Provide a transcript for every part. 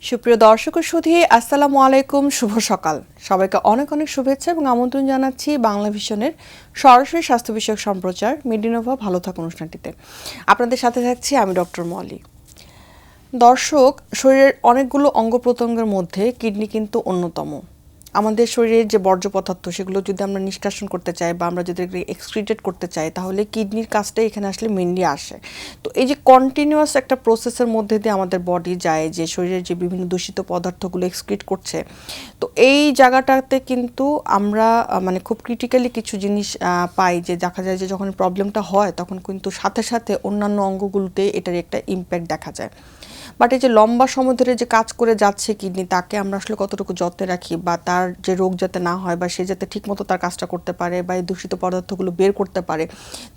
সুপ্রিয় দর্শক ও সুধী, আসসালামু আলাইকুম, শুভ সকাল। সবাইকে অনেক অনেক শুভেচ্ছা এবং আমন্ত্রণ জানাচ্ছি বাংলা ভিশনের সরাসরি স্বাস্থ্য বিষয়ক সম্প্রচার মেডিনোভা ভালো থাক অনুষ্ঠানটিতে। আপনাদের সাথে থাকছি আমি ডক্টর মলি। দর্শক, শরীরের অনেকগুলো অঙ্গ প্রত্যঙ্গের মধ্যে কিডনি কিন্তু অন্যতম। আমাদের শরীরের যে বর্জ্য পদার্থ সেগুলো যদি আমরা নিষ্কাশন করতে চাই বা আমরা যদি এক্সক্রিটেড করতে চাই, তাহলে কিডনির কাজটাই এখানে আসলে মেনলি আসে। তো এই যে কন্টিনিউয়াস একটা প্রসেসের মধ্যে দিয়ে আমাদের বডি যায়, যে শরীরের যে বিভিন্ন দূষিত পদার্থগুলো এক্সক্রিট করছে, তো এই জায়গাটাতে কিন্তু আমরা মানে খুব ক্রিটিক্যালি কিছু জিনিস পাই, যে দেখা যায় যে যখন প্রবলেমটা হয় তখন কিন্তু সাথে সাথে অন্যান্য অঙ্গগুলোতে এটার একটা ইম্প্যাক্ট দেখা যায়। বাট এই যে লম্বা সময় ধরে যে কাজ করে যাচ্ছে কিডনি, তাকে আমরা আসলে কতটুকু যত্নে রাখি, বা তার যে রোগ যাতে না হয় বা সে যাতে ঠিকমতো তার কাজটা করতে পারে বা এই দূষিত পদার্থগুলো বের করতে পারে,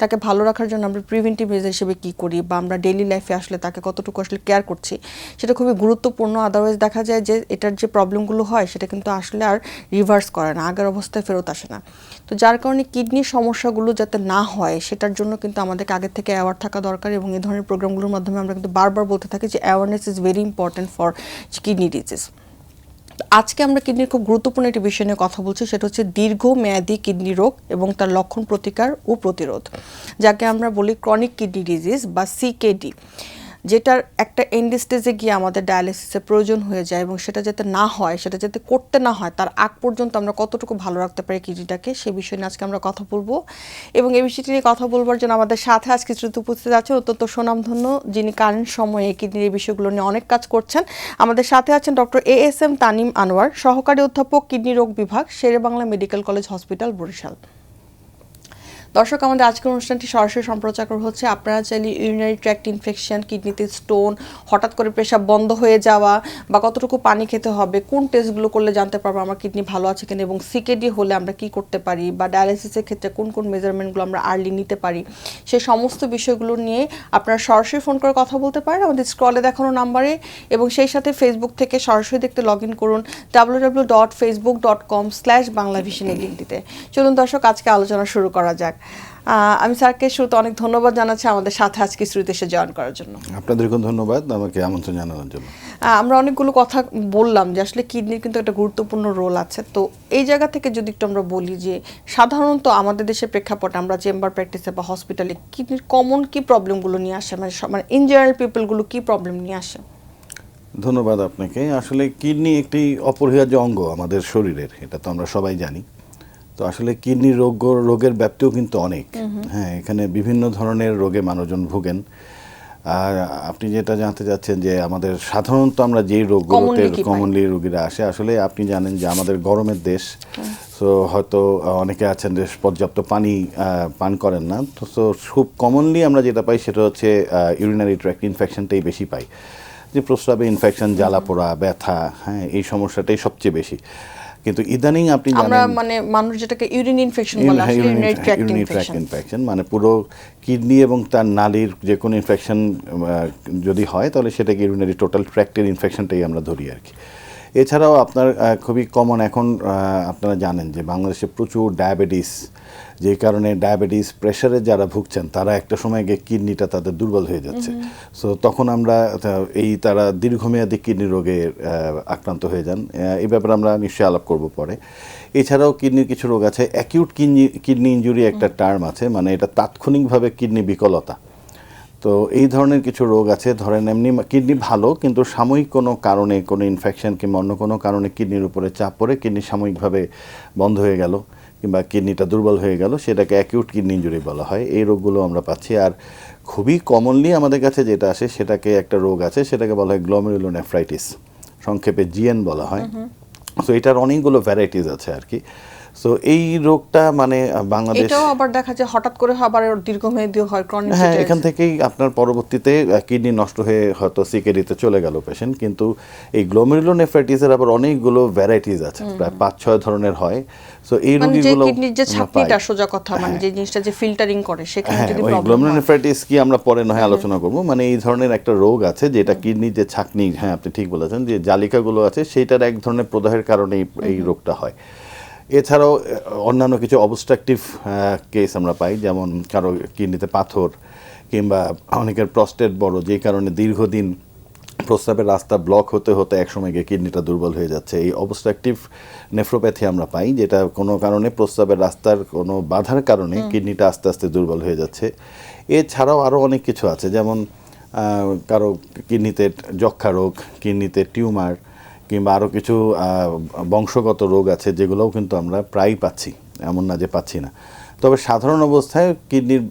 তাকে ভালো রাখার জন্য আমরা প্রিভেন্টিভ মেজার হিসেবে কী করি বা আমরা ডেইলি লাইফে আসলে তাকে কতটুকু আসলে কেয়ার করছি, সেটা খুবই গুরুত্বপূর্ণ। আদারওয়াইজ দেখা যায় যে এটার যে প্রবলেমগুলো হয় সেটা কিন্তু আসলে আর রিভার্স করে না, আগের অবস্থায় ফেরত আসে না। তো যার কারণে কিডনির সমস্যাগুলো যাতে না হয় সেটার জন্য কিন্তু আমাদেরকে আগের থেকে অ্যাওয়ার থাকা দরকার, এবং এই ধরনের প্রোগ্রামগুলোর মাধ্যমে আমরা কিন্তু বারবার বলতে থাকি যে awareness is very important for kidney disease. আজকে আমরা কিডনির খুব গুরুত্বপূর্ণ একটি বিষয় নিয়ে কথা বলছি, সেটা হচ্ছে দীর্ঘমেয়াদী কিডনি রোগ এবং তার লক্ষণ, প্রতিকার ও প্রতিরোধ, যাকে আমরা বলি ক্রনিক কিডনি ডিজিজ বা সিকেডি, যেটার একটা এন্ড স্টেজে গিয়ে আমাদের ডায়ালিসিসের প্রয়োজন হয়ে যায়, এবং সেটা যাতে না হয়, সেটা যাতে করতে না হয়, তার আগ পর্যন্ত আমরা কতটুকু ভালো রাখতে পারি কিডনিটাকে, সেই বিষয় নিয়ে আজকে আমরা কথা বলবো। এবং এই বিষয়টি নিয়ে কথা বলবার জন্য আমাদের সাথে আজকে শ্রুতি উপস্থিত আছে অত্যন্ত সুনামধন্য, যিনি কারেন্ট সময়ে কিডনির এই বিষয়গুলো নিয়ে অনেক কাজ করছেন। আমাদের সাথে আছেন ডক্টর ASM তানিম আনোয়ার, সহকারী অধ্যাপক, কিডনি রোগ বিভাগ, Sher-e-Bangla medical college hospital, Barishal. দর্শক, আমাদের আজকের অনুষ্ঠানটি সরাসরি সম্প্রচার হচ্ছে। আপনারা চাইলে ইউরিনারি ট্র্যাক্ট ইনফেকশন, কিডনিতে স্টোন, হঠাৎ করে পেশাব বন্ধ হয়ে যাওয়া, বা কতটুকু পানি খেতে হবে, কোন টেস্টগুলো করলে জানতে পারবো আমার কিডনি ভালো আছে কিনা, এবং সিকেডি হলে আমরা কি করতে পারি, বা ডায়ালিসিসের ক্ষেত্রে কোন কোন মেজারমেন্টগুলো আমরা আর্লি নিতে পারি, সেই সমস্ত বিষয়গুলো নিয়ে আপনারা সরাসরি ফোন করে কথা বলতে পারেন আমাদের স্ক্রলে দেখানো নাম্বারে, এবং সেই সাথে ফেসবুক থেকে সরাসরি দেখতে লগ ইন করুন www.facebook.com/banglavision এই লিঙ্কটিতে। চলুন দর্শক, আজকে আলোচনা শুরু করা যাক। আমি স্যারকে শুরুতে অনেক ধন্যবাদ জানাচ্ছি আমাদের সাথে আজকে স্টুডিওতে এসে জয়েন করার জন্য। আপনাদেরকে ধন্যবাদ আমাকে আমন্ত্রণ জানানোর জন্য। আমরা অনেকগুলো কথা বললাম যে আসলে কিডনির কিন্তু একটা গুরুত্বপূর্ণ রোল আছে। তো এই জায়গা থেকে যদি একটু আমরা বলি যে সাধারণত আমাদের দেশের প্রেক্ষাপটে আমরা চেম্বার প্র্যাকটিসে বা হসপিটালে কিডনির কমন কি প্রবলেমগুলো নিয়ে আসে, মানে ইন জেনারেল পিপলগুলো কি প্রবলেম নিয়ে আসে? ধন্যবাদ আপনাকে। আসলে কিডনি একটি অপরিহার্য অঙ্গ আমাদের শরীরের, এটা তো আমরা সবাই জানি। তো আসলে কিডনি রোগের ব্যাপ্তিও কিন্তু অনেক। হ্যাঁ, এখানে বিভিন্ন ধরনের রোগে মানুষজন ভোগেন। আর আপনি যেটা জানতে চাচ্ছেন যে আমাদের সাধারণত আমরা যেই রোগগুলোতে কমনলি রোগীরা আসে, আসলে আপনি জানেন যে আমাদের গরমের দেশ, তো হয়তো অনেকে আছেন যে পর্যাপ্ত পানি পান করেন না। তো খুব কমনলি আমরা যেটা পাই সেটা হচ্ছে ইউরিনারি ট্র্যাক্ট ইনফেকশনটাই বেশি পাই, যে প্রস্রাবে ইনফেকশন, জ্বালা পোড়া, ব্যথা, হ্যাঁ, এই সমস্যাটাই সবচেয়ে বেশি। কিন্তু ইদানিং আপনি জানেন, মানে মানুষ যেটাকে ইউরিন ইনফেকশন বলে, আসলে ইউরিনারি ট্র্যাক্ট ইনফেকশন মানে পুরো কিডনি এবং তার নালীর যে কোনো ইনফেকশন যদি হয় তাহলে সেটাকে ইউরিনারি টোটাল ট্র্যাক্টের ইনফেকশনটাই আমরা ধরি আর কি। এছাড়াও আপনার খুবই কমন এখন আপনারা জানেন যে বাংলাদেশে প্রচুর ডায়াবেটিস, যে কারণে ডায়াবেটিস প্রেশারে যারা ভুগছেন তারা একটা সময় গিয়ে কিডনিটা তাদের দুর্বল হয়ে যাচ্ছে। সো তখন আমরা তারা দীর্ঘমেয়াদী কিডনি রোগে আক্রান্ত হয়ে যান। এই ব্যাপারে আমরা নিশ্চয়ই আলাপ করব পরে। এছাড়াও কিডনির কিছু রোগ আছে, অ্যাকিউট কিডনি ইনজুরি একটা টার্ম আছে, মানে এটা তাৎক্ষণিকভাবে কিডনি বিকলতা। তো এই ধরনের কিছু রোগ আছে, ধরেন এমনি কিডনি ভালো কিন্তু সাময়িক কোনো কারণে, কোনো ইনফেকশন কিংবা অন্য কোনো কারণে কিডনির উপরে চাপ পড়ে কিডনি সাময়িকভাবে বন্ধ হয়ে গেল কিংবা কিডনিটা দুর্বল হয়ে গেল, সেটাকে অ্যাকিউট কিডনি ইনজুরি বলা হয়। এই রোগগুলো আমরা পাচ্ছি। আর খুবই কমনলি আমাদের কাছে যেটা আসে সেটাকে একটা রোগ আছে, সেটাকে বলা হয় গ্লোমেরুলোনেফ্রাইটিস, সংক্ষেপে GN বলা হয়। সো এটার অনেকগুলো ভ্যারাইটিস আছে আর কি। সো এই রোগটা মানে বাংলাদেশ, এটাও আবার দেখা যায় হঠাৎ করে আবার দীর্ঘমেয়াদী হয়, ক্রনিক। হ্যাঁ, এখান থেকেই আপনার পরবর্তীতে কিডনি নষ্ট হয়ে হয়তো সিকেডিতে চলে গেল পেশেন্ট। কিন্তু এই গ্লোমেরুলোনেফ্রাইটিসের আবার অনেকগুলো ভ্যারাইটিস আছে, প্রায় 5-6 ধরনের হয়। সো এই রোগীগুলো কিডনির যে ছাঁকনিটা, সোজা কথা, মানে যে জিনিসটা যে ফিল্টারিং করে, সেখানে যদি ওই প্রবলেম গ্লোমেরুলোনেফ্রাইটিস কি আমরা পরে নয় আলোচনা করব। মানে এই ধরনের একটা রোগ আছে যেটা কিডনির যে ছাঁকনি, হ্যাঁ আপনি ঠিক বলেছেন, যে জালিকাগুলো আছে সেইটার এক ধরনের প্রদাহের কারণে এই রোগটা হয়। এছাড়াও অন্যান্য কিছু অবস্ট্রাকটিভ কেস আমরা পাই, যেমন কারো কিডনিতে পাথর কিংবা অনেকের প্রস্টেট বড়, যেই কারণে দীর্ঘদিন প্রস্রাবের রাস্তা ব্লক হতে হতে একসময় গিয়ে কিডনিটা দুর্বল হয়ে যাচ্ছে। এই অবস্ট্রাকটিভ নেফ্রোপ্যাথি আমরা পাই, যেটা কোনো কারণে প্রস্রাবের রাস্তার কোনো বাধার কারণে কিডনিটা আস্তে আস্তে দুর্বল হয়ে যাচ্ছে। এছাড়াও আরও অনেক কিছু আছে, যেমন কারো কিডনিতে যক্ষা রোগ, কিডনিতে টিউমার, কিংবা আরও কিছু বংশগত রোগ আছে, যেগুলোও কিন্তু আমরা প্রায়ই পাচ্ছি, এমন না যে পাচ্ছি না। তবে সাধারণ অবস্থায় কিডনির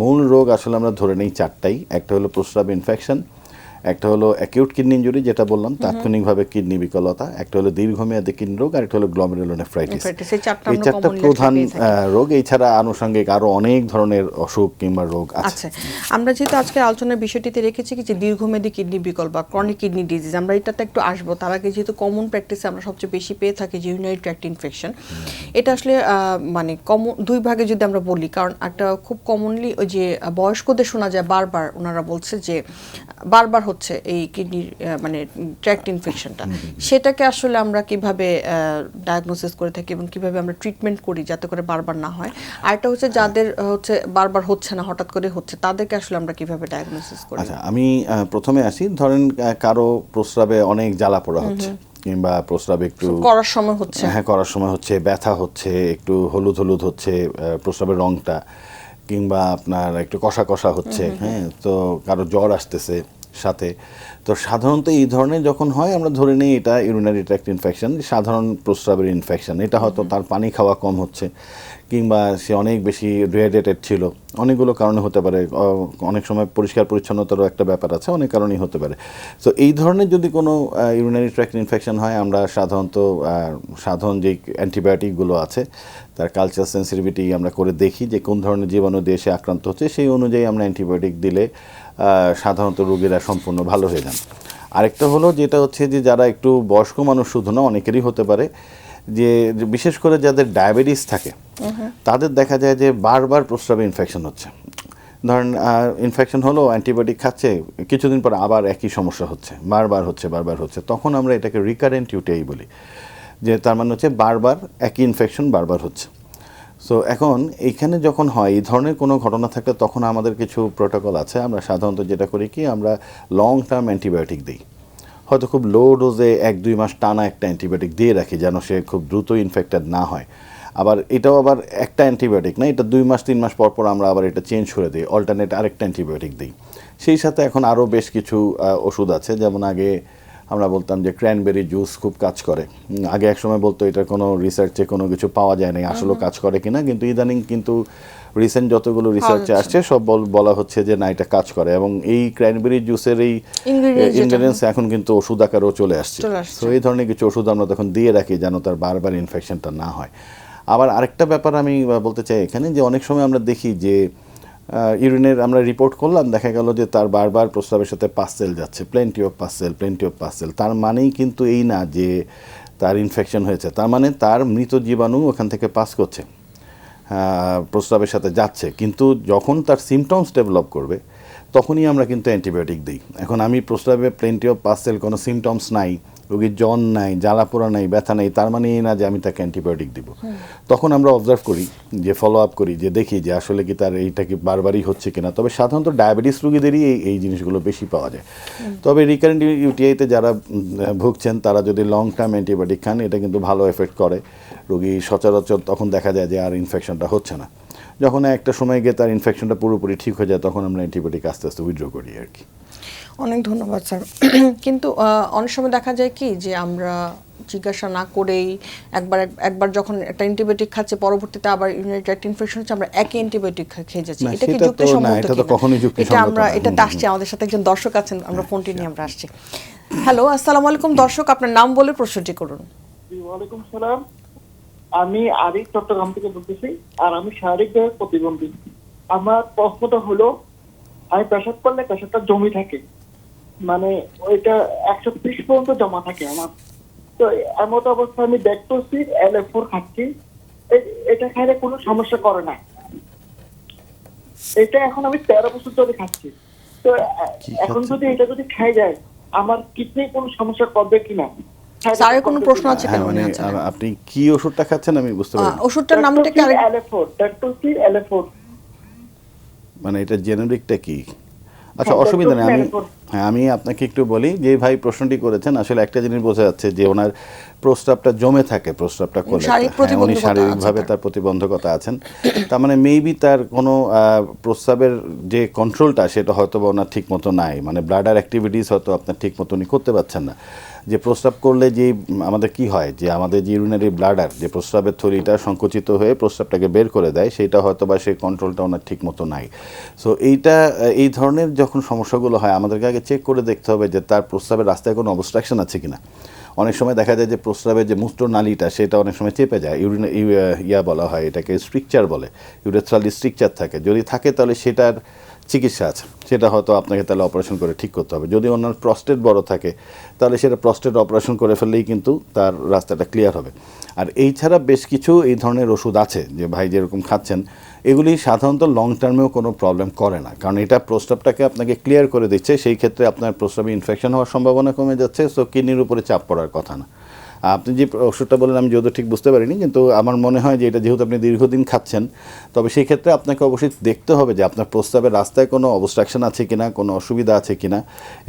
মূল রোগ আসলে আমরা ধরে নিই চারটাই। একটা হলো প্রস্রাব ইনফেকশন, একটা হলো অ্যাকিউট কিডনি ইনজুরি যেটা বললাম, তাৎক্ষণিকভাবে কিডনি বিকলতা, একটা হলো দীর্ঘমেয়াদী কিডনি রোগ, আর একটা হলো গ্লোমেরুলোনেফ্রাইটিস। এই চারটা প্রধান রোগ। এছাড়া আনুষঙ্গিক আরো অনেক ধরনের অসুখ কিংবা রোগ আছে। আচ্ছা, আমরা যেহেতু আজকে আলোচনার বিষয়টিতে রেখেছি কি যে দীর্ঘমেয়াদী কিডনি বিকল বা ক্রনিক কিডনি ডিজিজ, আমরা এটাতে একটু আসবো। তার আগে যেহেতু কমন প্র্যাকটিসে আমরা সবচেয়ে বেশি পেয়ে থাকি যে ইউরিনারি ট্র্যাক্ট ইনফেকশন, এটা আসলে মানে কমন দুই ভাগে যদি আমরা বলি, কারণ একটা খুব কমনলি ওই যে বয়স্কদের শোনা যায় বারবার ওনারা বলছে যে বারবার হচ্ছে এই কিডনির মানে ট্র্যাক্ট ইনফেকশনটা, সেটাকে আসলে আমরা কিভাবে ডায়াগনোসিস করে থাকি এবং কিভাবে আমরা ট্রিটমেন্ট করি যাতে করে বারবার না হয়। আরেকটা হচ্ছে যাদের হচ্ছে বারবার হচ্ছে না, হঠাৎ করে হচ্ছে, তাদেরকে আসলে আমরা কিভাবে ডায়াগনোসিস করি? আচ্ছা, আমি প্রথমে আসি। ধরেন কারো প্রস্রাবে অনেক জ্বালা পোড়া হচ্ছে, কিংবা প্রস্রাবে একটু করার সময় হচ্ছে, হ্যাঁ করার সময় হচ্ছে, ব্যথা হচ্ছে, একটু হলুদ হলুদ হচ্ছে প্রস্রাবের রংটা, কিংবা আপনার একটু কষা কষা হচ্ছে, হ্যাঁ, তো কারো জ্বর আসতেছে সাথে। তো সাধারণত এই ধরনের যখন হয় আমরা ধরে নিই এটা ইউরিনারি ট্র্যাক্ট ইনফেকশন, সাধারণ প্রস্রাবের ইনফেকশন। এটা হয়তো তার পানি খাওয়া কম হচ্ছে, কিংবা সে অনেক বেশি ডিহাইড্রেটেড ছিল, অনেকগুলো কারণে হতে পারে। অনেক সময় পরিষ্কার পরিচ্ছন্নতারও একটা ব্যাপার আছে, অনেক কারণেই হতে পারে। তো এই ধরনের যদি কোনো ইউরিনারি ট্র্যাক্ট ইনফেকশন হয়, আমরা সাধারণত সাধারণ যেই অ্যান্টিবায়োটিকগুলো আছে তার কালচার সেন্সিটিভিটি আমরা করে দেখি যে কোন ধরনের জীবাণু দিয়ে সে আক্রান্ত হচ্ছে, সেই অনুযায়ী আমরা অ্যান্টিবায়োটিক দিলে সাধারণত রোগীরা সম্পূর্ণ ভালো হয়ে যান। আরেকটা হলো যেটা হচ্ছে যে যারা একটু বয়স্ক মানুষ, শুধু না অনেকেরই হতে পারে, যে বিশেষ করে যাদের ডায়াবেটিস থাকে তাদের দেখা যায় যে বারবার প্রস্রাবে ইনফেকশন হচ্ছে। ধরেন ইনফেকশন হলো, অ্যান্টিবায়োটিক খাচ্ছে, কিছুদিন পর আবার একই সমস্যা হচ্ছে, বারবার হচ্ছে। তখন আমরা এটাকে রিকারেন্ট ইউটিআই বলি, যে তার মানে হচ্ছে বারবার একই ইনফেকশন বারবার হচ্ছে। সো এখন এইখানে যখন হয় এই ধরনের কোনো ঘটনা থাকলে তখন আমাদের কিছু প্রোটোকল আছে। আমরা সাধারণত যেটা করি কি, আমরা লং টার্ম অ্যান্টিবায়োটিক দিই। হয়তো খুব লো ডোজে 1-2 মাস টানা একটা অ্যান্টিবায়োটিক দিয়ে রাখি, যেন সে খুব দ্রুত ইনফেক্টেড না হয়। আবার এটাও আবার একটা অ্যান্টিবায়োটিক না, এটা 2 মাস 3 মাস পর পর আমরা আবার এটা চেঞ্জ করে দিই, অল্টারনেট আরেকটা অ্যান্টিবায়োটিক দিই। সেই সাথে এখন আরও বেশ কিছু ওষুধ আছে, যেমন আগে আমরা বলতাম যে ক্র্যানবেরি জুস খুব কাজ করে। আগে একসময় বলতো এটার কোনো রিসার্চে কোনো কিছু পাওয়া যায় না, আসলে কাজ করে কিনা, কিন্তু ইদানিং কিন্তু রিসেন্ট যতগুলো রিসার্চে আসছে সব বলা হচ্ছে যে না, এটা কাজ করে। এবং এই ক্র্যানবেরি জুসের এই ইনগ্রেডিয়েন্টস এখন কিন্তু ওষুধ আকারেও চলে আসছে। তো এই ধরনের কিছু ওষুধ আমরা তখন দিয়ে রাখি যেন তার বারবার ইনফেকশনটা না হয়। আবার আরেকটা ব্যাপার আমি বলতে চাই এখানে, যে অনেক সময় আমরা দেখি যে ইউরিনের আমরা রিপোর্ট করলাম, দেখা গেল যে তার বারবার প্রস্রাবের সাথে পাসেল যাচ্ছে, প্লেন্টি অফ পাসেল। তার মানেই কিন্তু এই না যে তার ইনফেকশন হয়েছে, তার মানে তার মৃত জীবাণু ওখান থেকে পাস করছে, প্রস্রাবের সাথে যাচ্ছে। কিন্তু যখন তার সিমটমস ডেভেলপ করবে তখনই আমরা কিন্তু অ্যান্টিবায়োটিক দিই। এখন আমি প্রস্রাবে প্লেন্টি অফ পাসেল, কোনো সিমটমস নাই, রোগীর জ্বর নাই, জ্বালাপোড়া নাই, ব্যথা নেই, তার মানে এই না যে আমি তাকে অ্যান্টিবায়োটিক দিব। তখন আমরা অবজার্ভ করি, যে ফলো আপ করি, যে দেখি যে আসলে কি তার এইটা কি বারবারই হচ্ছে কিনা। তবে সাধারণত ডায়াবেটিস রোগীদেরই এই জিনিসগুলো বেশি পাওয়া যায়। তবে রিকারেন্ট ইউটিআইতে যারা ভুগছেন তারা যদি লং টার্ম অ্যান্টিবায়োটিক খান, এটা কিন্তু ভালো এফেক্ট করে। রোগী সচরাচর তখন দেখা যায় যে আর ইনফেকশনটা হচ্ছে না। যখন একটা সময় গিয়ে তার ইনফেকশনটা পুরোপুরি ঠিক হয়ে যায়, তখন আমরা অ্যান্টিবায়োটিক আস্তে আস্তে উইথড্র করি আর কি। অনেক ধন্যবাদ স্যার। কিন্তু অনেক সময় দেখা যায় কি যে আমরা জিজ্ঞাসা না করেই একবার যখন একটা অ্যান্টিবায়োটিক খাচ্ছে, পরবর্তীতে আবার ইউরিনারি ট্র্যাক্ট ইনফেকশন হচ্ছে, আমরা একই অ্যান্টিবায়োটিক খেয়ে যাচ্ছি। এটা কি যুক্তিসম্মত? এটা তো কখনোই যুক্তিসম্মত না। আমরা এটাতে আসছি, আমাদের সাথে একজন দর্শক আছেন, আমরা ফোনটি নিয়ে আমরা আসছি। হ্যালো, আসসালামু আলাইকুম দর্শক, আপনার নাম বলে প্রশ্নটি করুন। ওয়ালাইকুম সালাম, আমি আরিফ চট্টগ্রাম থেকে বলতেছি, আর আমি শারীরিকভাবে প্রতিবন্ধী। আমার প্রশ্নটা হলো, আমি পেশাব করলে পেশাবটা জমি থাকে, মানে ওইটা 130 পর্যন্ত জমা থাকে আমার। তো এমত অবস্থায় আমি দেখতেছি L4 খাচ্ছি, এটা খাইলে কোনো সমস্যা করে না। এটা এখন আমি 13 বছর ধরে খাচ্ছি। তো এখন যদি এটা খাই যায়, আমার কিডনি কোনো সমস্যা করবে কিনা? স্যারের কোনো প্রশ্ন আছে কিনা? মানে আপনি কি ওষুধটা খাচ্ছেন আমি বুঝতে পারি না। ওষুধটার নামটা কি? মানে এটা জেনেরিকটা কি? আচ্ছা, অসুবিধা নেই, হ্যাঁ, আমি আপনাকে একটু বলি, যে ভাই প্রশ্নটি করেছেন আসলে একটা জিনিস বোঝা যাচ্ছে যে ওনার প্রস্রাবটা জমে থাকে, প্রস্রাবটা করলে শারীরিক উনি প্রতিবন্ধকতা শারীরিকভাবে আছে তার প্রতিবন্ধকতা আছেন। তার মানে মেবি তার কোনো প্রস্রাবের যে কন্ট্রোলটা সেটা হয়তো বা ওনার ঠিক মতো নাই, মানে ব্লাডার অ্যাক্টিভিটিস হয়তো আপনার ঠিক মতো উনি করতে পারছেন না। যে প্রস্রাব করলে যে আমাদের কি হয়, যে আমাদের যে ইউরিনারি ব্লাডার, যে প্রস্রাবের থলিটা সংকুচিত হয়ে প্রস্রাবটাকে বের করে দেয়, সেটা হয়তো বা সেই কন্ট্রোলটা ওনার ঠিক মতো নাই। সো এইটা, এই ধরনের যখন সমস্যাগুলো হয় আমাদেরকে আগে চেক করে দেখতে হবে যে তার প্রস্রাবের রাস্তায় কোনো অবস্ট্রাকশন আছে কিনা। অনেক সময় দেখা যায় যে প্রস্রাবের যে মূত্রনালীটা সেটা অনেক সময় চেপে যায়, ইয়া বলা হয় এটাকে স্ট্রিকচার বলে, ইউরেথ্রাল স্ট্রিকচার থাকে, যদি থাকে তাহলে সেটার চিকিৎসা আছে, সেটা হয়তো আপনাকে তাহলে অপারেশন করে ঠিক করতে হবে। যদি ওনার প্রস্টেট বড় থাকে তাহলে সেটা প্রস্টেট অপারেশন করে ফেললেই কিন্তু তার রাস্তাটা ক্লিয়ার হবে। আর এই ছাড়া বেশ কিছু এই ধরনের ওষুধ আছে যে ভাই যেরকম খাচ্ছেন, এগুলি সাধারণত লং টার্মেও কোনো প্রবলেম করে না, কারণ এটা প্রস্রাবটাকে আপনাকে ক্লিয়ার করে দিচ্ছে, সেই ক্ষেত্রে আপনার প্রস্রাবে ইনফেকশন হওয়ার সম্ভাবনা কমে যাচ্ছে, সো কিডনির উপরে চাপ পড়ার কথা না। আপনি যে ওষুধটা বললেন আমি যেহেতু ঠিক বুঝতে পারিনি, কিন্তু আমার মনে হয় যে এটা যেহেতু আপনি দীর্ঘদিন খাচ্ছেন, তবে সেই ক্ষেত্রে আপনাকে অবশ্যই দেখতে হবে যে আপনার প্রস্রাবের রাস্তায় কোনো অবস্ট্রাকশন আছে কিনা, কোনো অসুবিধা আছে কিনা,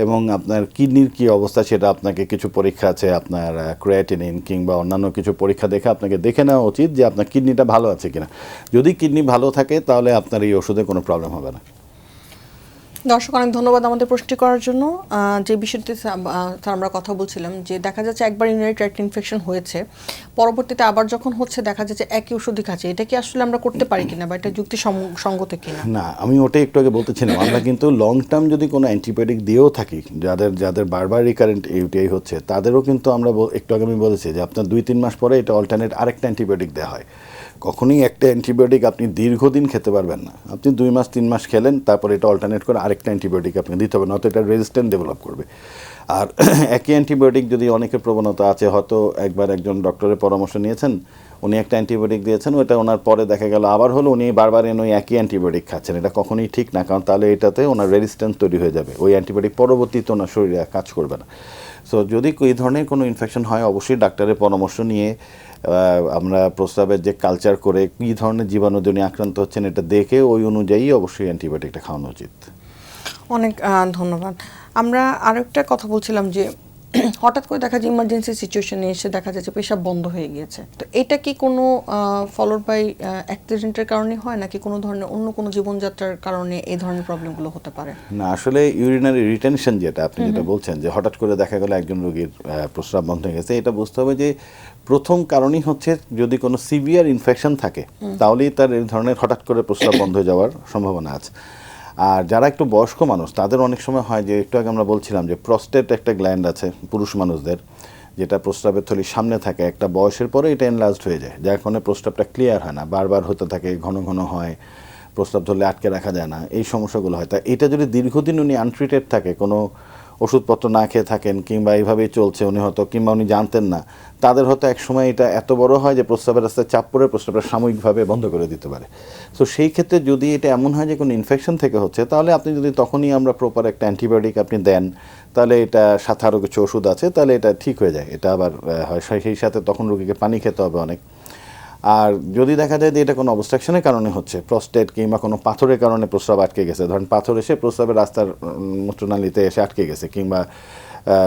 এবং আপনার কিডনির কী অবস্থা সেটা আপনাকে কিছু পরীক্ষা আছে, আপনার ক্রিয়েটিনিন কিংবা অন্যান্য কিছু পরীক্ষা দেখে আপনাকে দেখে নেওয়া উচিত যে আপনার কিডনিটা ভালো আছে কিনা। যদি কিডনি ভালো থাকে তাহলে আপনার এই ওষুধে কোনো প্রবলেম হবে না। দর্শক অনেক ধন্যবাদ আমাদের প্রশ্নটি করার জন্য। যে বিষয়টিতে স্যার আমরা কথা বলছিলাম যে দেখা যাচ্ছে একবার ইউরিনারি ট্র্যাক্ট ইনফেকশন হয়েছে, পরবর্তীতে আবার যখন হচ্ছে দেখা যাচ্ছে একই ওষুধই খাচ্ছে, এটা কি আসলে আমরা করতে পারি কিনা বা এটা যুক্তিসঙ্গত কিনা? না, আমি ওটাই একটু আগে বলতেছিলাম, আমরা কিন্তু লং টার্ম যদি কোনো অ্যান্টিবায়োটিক দিয়েও থাকি, যাদের বারবার রিকারেন্ট ইউটিআই হচ্ছে তাদেরও কিন্তু আমরা একটু আগে আমি বলেছি যে আপনার 2-3 মাস পরে এটা অল্টারনেট আরেকটা অ্যান্টিবায়োটিক দেওয়া হয়। কখনোই একটা অ্যান্টিবায়োটিক আপনি দীর্ঘদিন খেতে পারবেন না। আপনি 2 মাস 3 মাস খেলেন, তারপর এটা অল্টারনেট করে আরেকটা অ্যান্টিবায়োটিক আপনি দিতে হবে, নয়তো এটা রেজিস্ট্যান্ট ডেভেলপ করবে। আর একই অ্যান্টিবায়োটিক যদি অনেকের প্রবণতা আছে, হয়তো একবার একজন ডক্টরের পরামর্শ নিয়েছেন, উনি একটা অ্যান্টিবায়োটিক দিয়েছেন, ওটা ওনার পরে দেখা গেল আবার হলো, উনি বারবার ওই একই অ্যান্টিবায়োটিক খাচ্ছেন, এটা কখনোই ঠিক না, কারণ তাহলে এটাতে ওনার রেজিস্ট্যান্স তৈরি হয়ে যাবে, ওই অ্যান্টিবায়োটিক পরবর্তীতে ওনার শরীরে কাজ করবে না। সো যদি এই ধরনের কোনো ইনফেকশন হয় অবশ্যই ডাক্তারের পরামর্শ নিয়ে আমরা প্রস্রাবের যে কালচার করে কী ধরনের জীবাণুজনী আক্রান্ত হচ্ছেন এটা দেখে ওই অনুযায়ী অবশ্যই অ্যান্টিবায়োটিকটা খাওয়ানো উচিত। অনেক ধন্যবাদ। আমরা আরেকটা কথা বলছিলাম যে হঠাৎ করে দেখা যায় ইমার্জেন্সি সিচুয়েশনে এসে দেখা যাচ্ছে পেশাব বন্ধ হয়ে গিয়েছে, তো এটা কি কোনো ফলোড বাই অ্যাক্সিডেন্টের কারণে হয় নাকি কোনো ধরনের অন্য কোনো জীবনযাত্রার কারণে এই ধরনের প্রবলেমগুলো হতে পারে? না, আসলে ইউরিনারি রিটেনশন যেটা আপনি যেটা বলছেন যে হঠাৎ করে দেখা গেল একজন রোগীর প্রস্রাব বন্ধ হয়ে গেছে, এটা বুঝতে হবে যে প্রথম কারণই হচ্ছে যদি কোনো সিভিয়ার ইনফেকশন থাকে তাহলেই তার এই ধরনের হঠাৎ করে প্রস্রাব বন্ধ হয়ে যাওয়ার সম্ভাবনা আছে। আর যারা একটু বয়স্ক মানুষ তাদের অনেক সময় হয় যে একটু আগে আমরা বলছিলাম যে প্রস্টেট একটা গ্ল্যান্ড আছে পুরুষ মানুষদের, যেটা প্রস্রাবের থলির সামনে থাকে, একটা বয়সের পরে এটা এনলার্জড হয়ে যায়, যার কারণে প্রস্রাবটা ক্লিয়ার হয় না, বারবার হতে থাকে, ঘন ঘন হয়, প্রস্রাব ধরলে আটকে রাখা যায় না, এই সমস্যাগুলো হয়। তা এটা যদি দীর্ঘদিন উনি আনট্রিটেড থাকে, কোনো ওষুধপত্র না খেয়ে থাকেন কিংবা এইভাবেই চলছে উনি হয়তো, কিংবা উনি জানতেন না, তাদের হয়তো এক সময় এটা এত বড় হয় যে প্রস্রাবের রাস্তায় চাপ পড়ে প্রস্রাবটা সাময়িকভাবে বন্ধ করে দিতে পারে। সো সেই ক্ষেত্রে যদি এটা এমন হয় যে কোনো ইনফেকশন থেকে হচ্ছে, তাহলে আপনি যদি তখনই আমরা প্রপার একটা অ্যান্টিবায়োটিক আপনি দেন, তাহলে এটা সাথে আরও কিছু ওষুধ আছে, তাহলে এটা ঠিক হয়ে যায়। এটা আবার হয় সেই সাথে তখন রোগীকে পানি খেতে হবে অনেক। আর যদি দেখা যায় যে এটা কোনো অবস্ট্রাকশনের কারণে হচ্ছে, প্রস্টেট কিংবা কোনো পাথরের কারণে প্রস্রাব আটকে গেছে, ধরেন পাথর এসে প্রস্রাবের রাস্তার মূত্রনালীতে এসে আটকে গেছে, কিংবা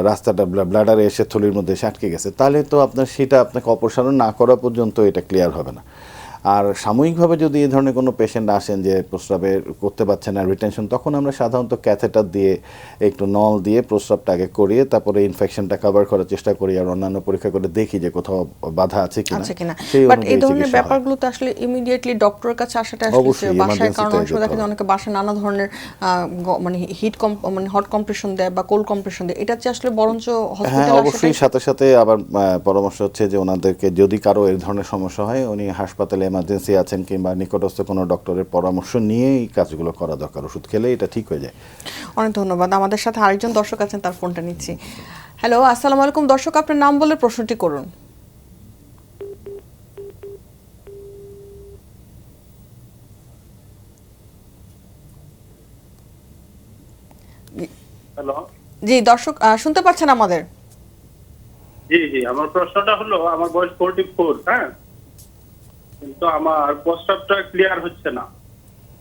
রাস্তাটা ব্লাডারে এসে থলির মধ্যে এসে আটকে গেছে, তাহলে তো আপনার সেটা আপনাকে অপসারণ না করা পর্যন্ত এটা ক্লিয়ার হবে না। আর সাময়িকভাবে যদি এই ধরনের কোনো পেশেন্ট আসেন যে প্রস্রাবে করতে পারছেন না, রিটেনশন, তখন আমরা সাধারণত ক্যাথেটার দিয়ে একটু নল দিয়ে প্রস্রাবটা আগে করিয়ে তারপরে ইনফেকশনটা কভার করার চেষ্টা করি, আর অন্যান্য পরীক্ষা করে দেখি যে কোথাও বাধা আছে কিনা। বাট এই ধরনের ব্যাপারগুলো তো আসলে ইমিডিয়েটলি ডক্টরের কাছে আসাটা আসলে বাসায়, কারণ অনেক সময় দেখা যায় অনেকে বাসায় নানা ধরনের মানে মানে হট কম্প্রেশন দেয় বা কোল্ড কম্প্রেশন দেয়, এটা হচ্ছে আসলে বরঞ্চ হ্যাঁ অবশ্যই সাথে সাথে আবার পরামর্শ হচ্ছে যে ওনাদেরকে যদি কারো এই ধরনের সমস্যা হয় উনি হাসপাতালে এমার্জেন্সি আছেন কিংবা নিকটস্থ কোনো ডক্টরের পরামর্শ নিয়ে এই কাজগুলো করা দরকার, ওষুধ খেলে এটা ঠিক হয়ে যায়। অনেক ধন্যবাদ। আমাদের সাথে আরেকজন দর্শক আছেন, তার ফোনটা নিচ্ছি। হ্যালো, আসসালামু আলাইকুম দর্শক, আপনার নাম বলে প্রশ্নটি করুন। হ্যালো, জি দর্শক শুনতে পাচ্ছেন আমাদের? জি জি, আমার প্রশ্নটা হলো, আমার বয়স 44, হ্যাঁ, কিন্তু আমার প্রস্রাবটা ক্লিয়ার হচ্ছে না,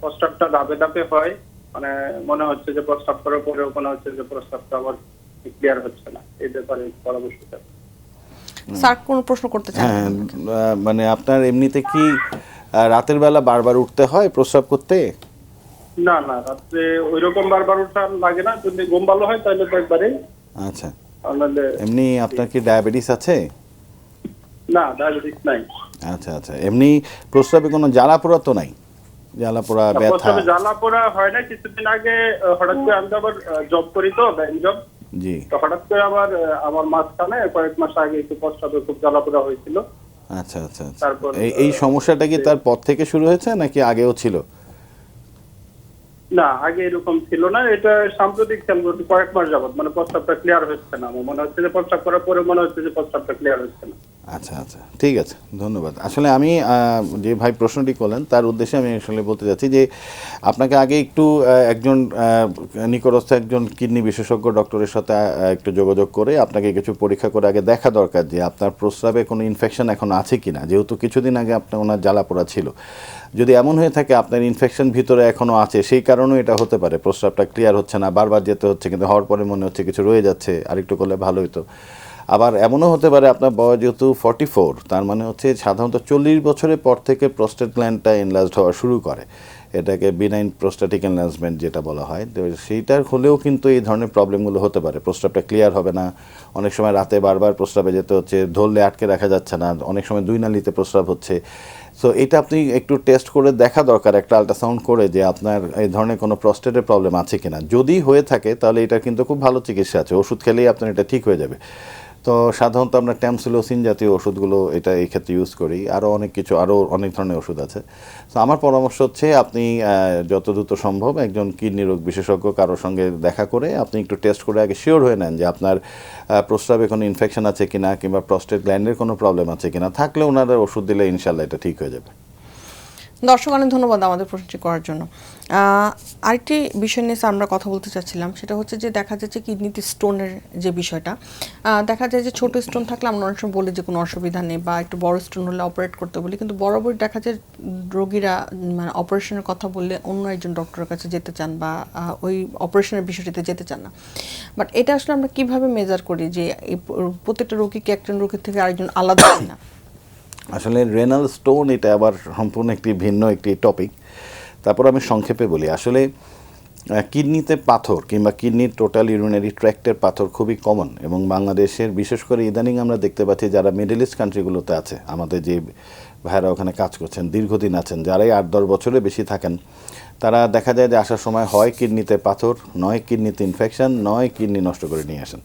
প্রস্রাবটা ধাপে ধাপে হয়, মানে মনে হচ্ছে যে প্রস্রাব করার পরেও মনে হচ্ছে যে প্রস্রাবটা আবার ক্লিয়ার হচ্ছে না, এই ব্যাপারে পরামর্শ চাই। স্যার কোনো প্রশ্ন করতে চান? হ্যাঁ, মানে আপনার এমনিতে কি রাতের বেলা বারবার উঠতে হয় প্রস্রাব করতে? না না, রাত্রে ওইরকম বারবার উঠা লাগে না, যদি ঘুম ভালো হয় তাহলে তো একবারে। আচ্ছা, নাহলে এমনি আপনার কি ডায়াবেটিস আছে? না, ডায়াবেটিস নাই। আচ্ছা আচ্ছা, এমনি প্রস্রাবে কোনো জ্বালা পোড়া তো নাই? জ্বালা পোড়া, ব্যথা? প্রস্রাবে জ্বালা পোড়া হয় না। কিছুদিন আগে হঠাৎ করে আমি তো আবার জব করি, তো ব্যাংক জব, জি। তো হঠাৎ করে আবার আমার মাঝখানে কয়েক মাস আগে একটু প্রস্রাবে খুব জ্বালা পোড়া হয়েছিল। আচ্ছা আচ্ছা আচ্ছা, তারপর এই সমস্যাটা কি তার পর থেকে শুরু হয়েছে নাকি আগেও ছিল? না, আগে এরকম ছিল না, এটা সাম্প্রতিক কয়েক মাস যাবত মানে প্রস্তাবটা ক্লিয়ার হচ্ছে না। আমার মনে হচ্ছে যে প্রস্তাব করার পরে মনে হচ্ছে যে প্রস্তাবটা ক্লিয়ার হচ্ছে না। আচ্ছা আচ্ছা, ঠিক আছে, ধন্যবাদ। আসলে আমি যে ভাই প্রশ্নটি করলেন তার উদ্দেশ্যে আমি আসলে বলতে চাচ্ছি যে আপনাকে আগে একটু একজন নিকটস্থ একজন কিডনি বিশেষজ্ঞ ডক্টরের সাথে একটু যোগাযোগ করে আপনাকে কিছু পরীক্ষা করে আগে দেখা দরকার যে আপনার প্রস্রাবে কোনো ইনফেকশন এখন আছে কিনা, যেহেতু কিছুদিন আগে আপনার ওনার জ্বালা পোড়া ছিল। যদি এমন হয়ে থাকে আপনার ইনফেকশন ভিতরে এখনও আছে, সেই কারণেও এটা হতে পারে, প্রস্রাবটা ক্লিয়ার হচ্ছে না, বারবার যেতে হচ্ছে, কিন্তু হওয়ার পরে মনে হচ্ছে কিছু রয়ে যাচ্ছে, আরেকটু করলে ভালো হতো। আবার এমনও হতে পারে আপনার বয়স যেহেতু 44, তার মানে হচ্ছে সাধারণত 40 বছরের পর থেকে প্রস্টেট গ্ল্যান্ডটা এনলার্জড হওয়া শুরু করে, এটাকে বিনাইন প্রোস্টাটিক এনলার্জমেন্ট যেটা বলা হয়। তো সেইটার হলেও কিন্তু এই ধরনের প্রবলেমগুলো হতে পারে, প্রস্রাবটা ক্লিয়ার হবে না, অনেক সময় রাতে বারবার প্রস্রাবে যেতে হচ্ছে, ধরলে আটকে রাখা যাচ্ছে না, অনেক সময় দুই নালিতে প্রস্রাব হচ্ছে। সো এটা আপনি একটু টেস্ট করে দেখা দরকার, একটা আল্ট্রাসাউন্ড করে, যে আপনার এই ধরনের কোনো প্রস্টেটের প্রবলেম আছে কিনা। যদি হয়ে থাকে তাহলে এটা কিন্তু খুব ভালো চিকিৎসা আছে, ওষুধ খেলেই আপনার এটা ঠিক হয়ে যাবে। তো সাধারণত আমরা ট্যামসিলোসিন জাতীয় ওষুধগুলো এটা এই ক্ষেত্রে ইউজ করি, আরও অনেক ধরনের ওষুধ আছে। তো আমার পরামর্শ হচ্ছে আপনি যত দ্রুত সম্ভব একজন কিডনি রোগ বিশেষজ্ঞ কারোর সঙ্গে দেখা করে আপনি একটু টেস্ট করে আগে শিওর হয়ে নেন যে আপনার প্রস্রাবে কোনো ইনফেকশন আছে কিনা, কিংবা প্রস্টেট গ্ল্যান্ডের কোনো প্রবলেম আছে কিনা। থাকলে ওনারা ওষুধ দিলে ইনশাল্লাহ এটা ঠিক হয়ে যাবে। দর্শক অনেক ধন্যবাদ আমাদের প্রশ্নটি করার জন্য। আরেকটি বিষয় নিয়ে আমরা কথা বলতে চাচ্ছিলাম, সেটা হচ্ছে যে দেখা যাচ্ছে কিডনিতে স্টোনের যে বিষয়টা, দেখা যায় যে ছোট স্টোন থাকলে আমরা অনেক সময় বলি যে কোনো অসুবিধা নেই, বা একটু বড় স্টোন হলে অপারেট করতে বলি, কিন্তু বরাবর দেখা যায় রোগীরা মানে অপারেশনের কথা বললে অন্য একজন ডক্টরের কাছে যেতে চান, বা ওই অপারেশনের বিষয়টিতে যেতে চান না। বাট এটা আসলে আমরা কিভাবে মেজার করি যে এই প্রত্যেকটা রোগীকে একজন রোগীর থেকে আরেকজন আলাদা হয় না? আসলে রেনাল স্টোন এটা আবার সম্পূর্ণ একটি ভিন্ন একটি টপিক। তারপর আমি সংক্ষেপে বলি, আসলে কিডনিতে পাথর কিংবা কিডনির টোটাল ইউরিনারি ট্র্যাক্টের পাথর খুবই কমন, এবং বাংলাদেশের বিশেষ করে ইদানিং আমরা দেখতে পাচ্ছি যারা মিডল ইস্ট কান্ট্রিগুলোতে আছে, আমাদের যে ভাইয়েরা ওখানে কাজ করছেন, দীর্ঘদিন আছেন, যারাই 8-10 বছরে বেশি থাকেন, তারা দেখা যায় যে আসার সময় হয় কিডনিতে পাথর, নয় কিডনিতে ইনফেকশন, নয় কিডনি নষ্ট করে নিয়ে আসেন।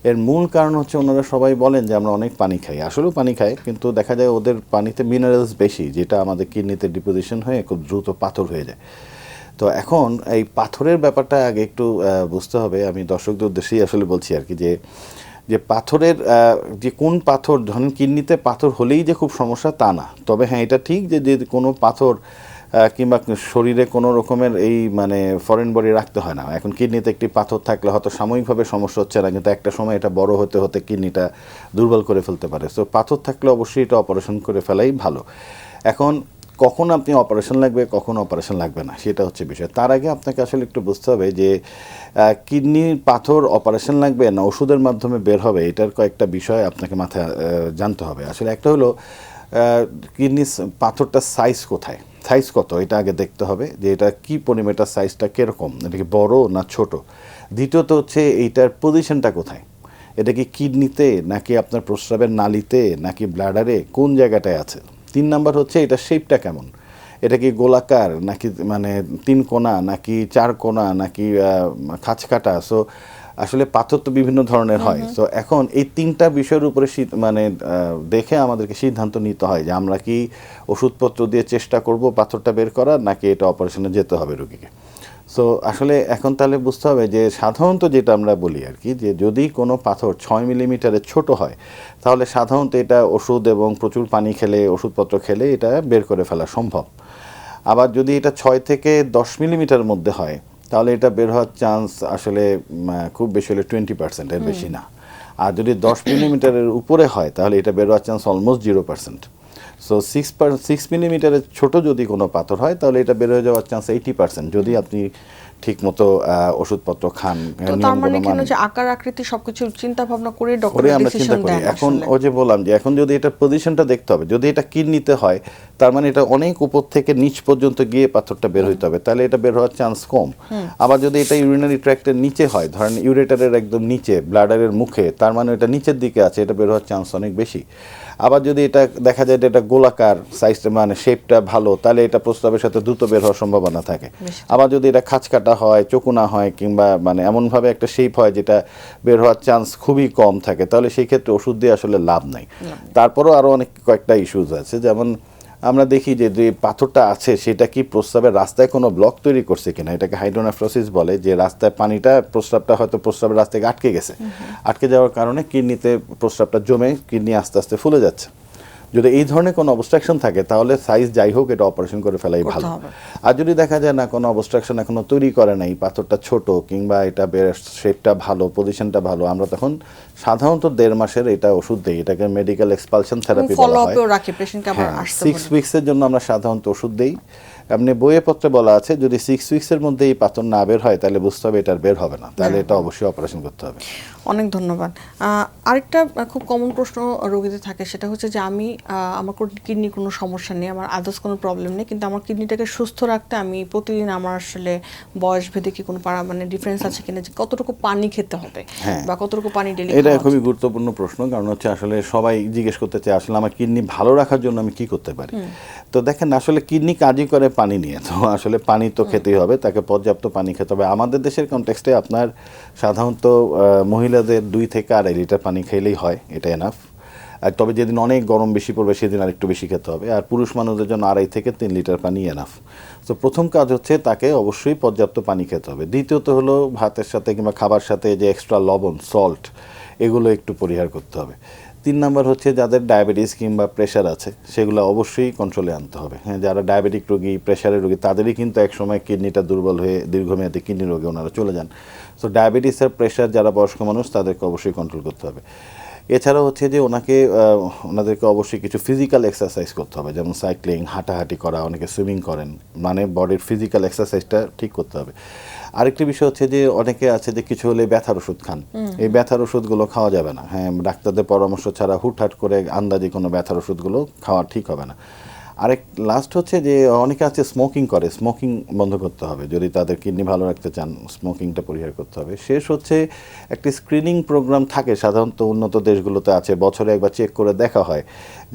এর মূল কারণ হচ্ছে ওনারা সবাই বলেন যে আমরা অনেক পানি খাই, আসলেও পানি খাই, কিন্তু দেখা যায় ওদের পানিতে মিনারেলস বেশি, যেটা আমাদের কিডনিতে ডিপোজিশন হয়ে খুব দ্রুত পাথর হয়ে যায়। তো এখন এই পাথরের ব্যাপারটা আগে একটু বুঝতে হবে, আমি দর্শকদের উদ্দেশ্যেই আসলে বলছি আর কি, যে পাথরের যে কোন পাথর, ধরেন কিডনিতে পাথর হলেই যে খুব সমস্যা তা না, তবে হ্যাঁ এটা ঠিক যে কোনো পাথর কিংবা শরীরে কোনো রকমের এই মানে ফরেন বডি রাখতে হয় না। এখন কিডনিতে একটি পাথর থাকলে হয়তো সাময়িকভাবে সমস্যা হচ্ছে না, কিন্তু একটা সময় এটা বড় হতে হতে কিডনিটা দুর্বল করে ফেলতে পারে। সো পাথর থাকলে অবশ্যই এটা অপারেশন করে ফেলাই ভালো। এখন কখন আপনি অপারেশন লাগবে, কখন অপারেশন লাগবে না, সেটা হচ্ছে বিষয়। তার আগে আপনাকে আসলে একটু বুঝতে হবে যে কিডনির পাথর অপারেশন লাগবে না ওষুধের মাধ্যমে বের হবে, এটার কয়েকটা বিষয় আপনাকে মাথায় জানতে হবে। আসলে একটা হলো কিডনি পাথরটার সাইজ কোথায়, সাইজ কত, এটা আগে দেখতে হবে যে এটা কি পরিমিটার, সাইজটা কীরকম, এটা কি বড় না ছোট। দ্বিতীয়ত হচ্ছে এইটার পজিশনটা কোথায়, এটা কি কিডনিতে নাকি আপনার প্রস্রাবের নালীতে নাকি ব্লাডারে, কোন জায়গাটায় আছে। 3 নাম্বার হচ্ছে এটা শেপটা কেমন, এটা কি গোলাকার নাকি মানে 3 কোণা নাকি 4 কোণা নাকি খাঁচকাটা। সো আসলে পাথর তো বিভিন্ন ধরনের হয়। সো এখন এই 3টা বিষয়ের উপরে মানে দেখে আমাদেরকে সিদ্ধান্ত নিতে হয় যে আমরা কি ওষুধপত্র দিয়ে চেষ্টা করব পাথরটা বের করার, নাকি এটা অপারেশনে যেতে হবে রোগীকে। সো আসলে এখন তাহলে বুঝতে হবে যে সাধারণত যেটা আমরা বলি আর কি, যে যদি কোনো পাথর 6 মিলিমিটারের ছোট হয় তাহলে সাধারণত এটা ওষুধ এবং প্রচুর পানি খেলে, ওষুধপত্র খেলে এটা বের করে ফেলা সম্ভব। আবার যদি এটা 6 থেকে 10 মিলিমিটার মধ্যে হয় তাহলে এটা বের হওয়ার চান্স আসলে খুব বেশি হলে 20%, এর বেশি না। আর যদি 10 মিলিমিটারের উপরে হয় তাহলে এটা বের হওয়ার চান্স অলমোস্ট 0%। সো 6 মিলিমিটারের ছোট যদি কোনো পাথর হয় তাহলে এটা বের হয়ে যাওয়ার চান্স 80%, যদি আপনি ঠিকমতো ওষুধপত্র খান, তো তার মানে কি হলো যে আকার আকৃতি সবকিছু চিন্তা ভাবনা করে ডক্টর আমরা চিন্তা ডিসিশন করি। দেন এখন আসলে। ও যে বললাম যে এখন যদি এটা পজিশনটা দেখতে হবে, যদি এটা কিডনিতে হয় তার মানে এটা অনেক উপর থেকে নিচ পর্যন্ত গিয়ে পাথরটা বের হইতে হবে, তাহলে এটা বের হওয়ার চান্স কম। আবার যদি এটা ইউরিনারি ট্র্যাক্টের নিচে হয়, ধরেন ইউরেটারের একদম নিচে, ব্লাডারের মুখে, তার মানে এটা নিচের দিকে আছে, এটা বের হওয়ার চান্স অনেক বেশি। আবার যদি এটা দেখা যায় যে এটা গোলাকার সাইজটা, মানে শেপটা ভালো, তাহলে এটা প্রস্রাবের সাথে দ্রুত বের হওয়ার সম্ভাবনা থাকে। আবার যদি এটা খাঁচকাটা হয়, চকুনা হয়, কিংবা মানে এমনভাবে একটা শেপ হয় যেটা বের হওয়ার চান্স খুবই কম থাকে, তাহলে সেই ক্ষেত্রে ওষুধ দিয়ে আসলে লাভ নাই। তারপরেও আরও অনেক কয়েকটা ইস্যুজ আছে, যেমন আমরা দেখি যে যে পাথরটা আছে সেটা কি প্রস্রাবের রাস্তায় কোনো ব্লক তৈরি করছে কিনা, এটাকে হাইড্রোনেফ্রোসিস বলে, যে রাস্তায় পানিটা প্রস্রাবটা হয়তো প্রস্রাবের রাস্তায় আটকে গেছে, আটকে যাওয়ার কারণে কিডনিতে প্রস্রাবটা জমে কিডনি আস্তে আস্তে ফুলে যাচ্ছে। যদি এই ধরনের কোনো অবস্ট্রাকশন থাকে তাহলে সাইজ যাই হোক এটা অপারেশন করে ফেলাই ভালো। আর যদি দেখা যায় না কোনো অবস্ট্রাকশন এখনো তৈরি করে নাই, পাথরটা ছোট কিংবা এটা শেপটা ভালো, পজিশনটা ভালো, আমরা তখন সাধারণত 1.5 মাসের এটা ওষুধ দিই, এটাকে মেডিকেল এক্সপালশন থেরাপি বলা হয়। 6 উইক্সের জন্য আমরা সাধারণত ওষুধ দিই। এমনি বইয়ে পত্রে বলা আছে যদি 6 উইক্সের মধ্যে এই পাথর না বের হয় তাহলে বুঝতে হবে এটার বের হবে না, তাহলে এটা অবশ্যই অপারেশন করতে হবে। অনেক ধন্যবাদ। আরেকটা খুব কমন প্রশ্ন রোগীদের থাকে, সেটা হচ্ছে যে আমি আমার কিডনির কোনো সমস্যা নেই, আমার আদার্স কোনো প্রবলেম নেই, কিন্তু আমার কিডনিটাকে সুস্থ রাখতে আমি প্রতিদিন আমার আসলে বয়স ভেদে কি কোনো মানে ডিফারেন্স আছে কিনা, যে কতটুকু পানি খেতে হবে বা কতটুকু পানি ডেইলি? এটা খুবই গুরুত্বপূর্ণ প্রশ্ন, কারণ হচ্ছে আসলে সবাই জিজ্ঞেস করতে চায় আসলে আমার কিডনি ভালো রাখার জন্য আমি কি করতে পারি। তো দেখেন আসলে কিডনি কাজই করে পানি নিয়ে, তো আসলে পানি তো খেতেই হবে, তাকে পর্যাপ্ত পানি খেতে হবে। আমাদের দেশের কনটেক্সটে আপনার সাধারণত মহিলাদের 2 থেকে 2.5 লিটার পানি খেলেই হয়, এটা এনাফ। আর তবে যেদিন অনেক গরম বেশি পড়বে সেদিন আরেকটু বেশি খেতে হবে। আর পুরুষ মানুষদের জন্য 2.5 থেকে 3 লিটার পানি এনাফ। তো প্রথম কাজ হচ্ছে তাকে অবশ্যই পর্যাপ্ত পানি খেতে হবে। দ্বিতীয়ত হলো ভাতের সাথে কিংবা খাবার সাথে যে এক্সট্রা লবণ, সল্ট, এগুলো একটু পরিহার করতে হবে। 3 নাম্বার হচ্ছে যাদের ডায়াবেটিস কিংবা প্রেশার আছে সেগুলো অবশ্যই কন্ট্রোলে আনতে হবে। হ্যাঁ, যারা ডায়াবেটিক রোগী, প্রেশারের রোগী, তাদেরই কিন্তু একসময় কিডনিটা দুর্বল হয়ে দীর্ঘমেয়াদী কিডনি রোগে ওনারা চলে যান। সো ডায়াবেটিস আর প্রেশার যারা বয়স্ক মানুষ তাদেরকে অবশ্যই কন্ট্রোল করতে হবে। এছাড়াও হচ্ছে যে ওনাদেরকে অবশ্যই কিছু ফিজিক্যাল এক্সারসাইজ করতে হবে, যেমন সাইক্লিং, হাঁটাহাঁটি করা, অনেকে সুইমিং করেন, মানে বডির ফিজিক্যাল এক্সারসাইজটা ঠিক করতে হবে। আরেকটি বিষয় হচ্ছে যে অনেকে আছে যে কিছু হলে ব্যথার ওষুধ খান, এই ব্যথার ওষুধগুলো খাওয়া যাবে না। হ্যাঁ, ডাক্তারদের পরামর্শ ছাড়া হুটহাট করে আন্দাজে কোনো ব্যথার ওষুধগুলো খাওয়া ঠিক হবে না। আরেক লাস্ট হচ্ছে যে অনেকে আছে স্মোকিং করে, স্মোকিং বন্ধ করতে হবে যদি তাদের কিডনি ভালো রাখতে চান, স্মোকিংটা পরিহার করতে হবে। শেষ হচ্ছে একটি স্ক্রিনিং প্রোগ্রাম থাকে, সাধারণত উন্নত দেশগুলোতে আছে, বছরে একবার চেক করে দেখা হয়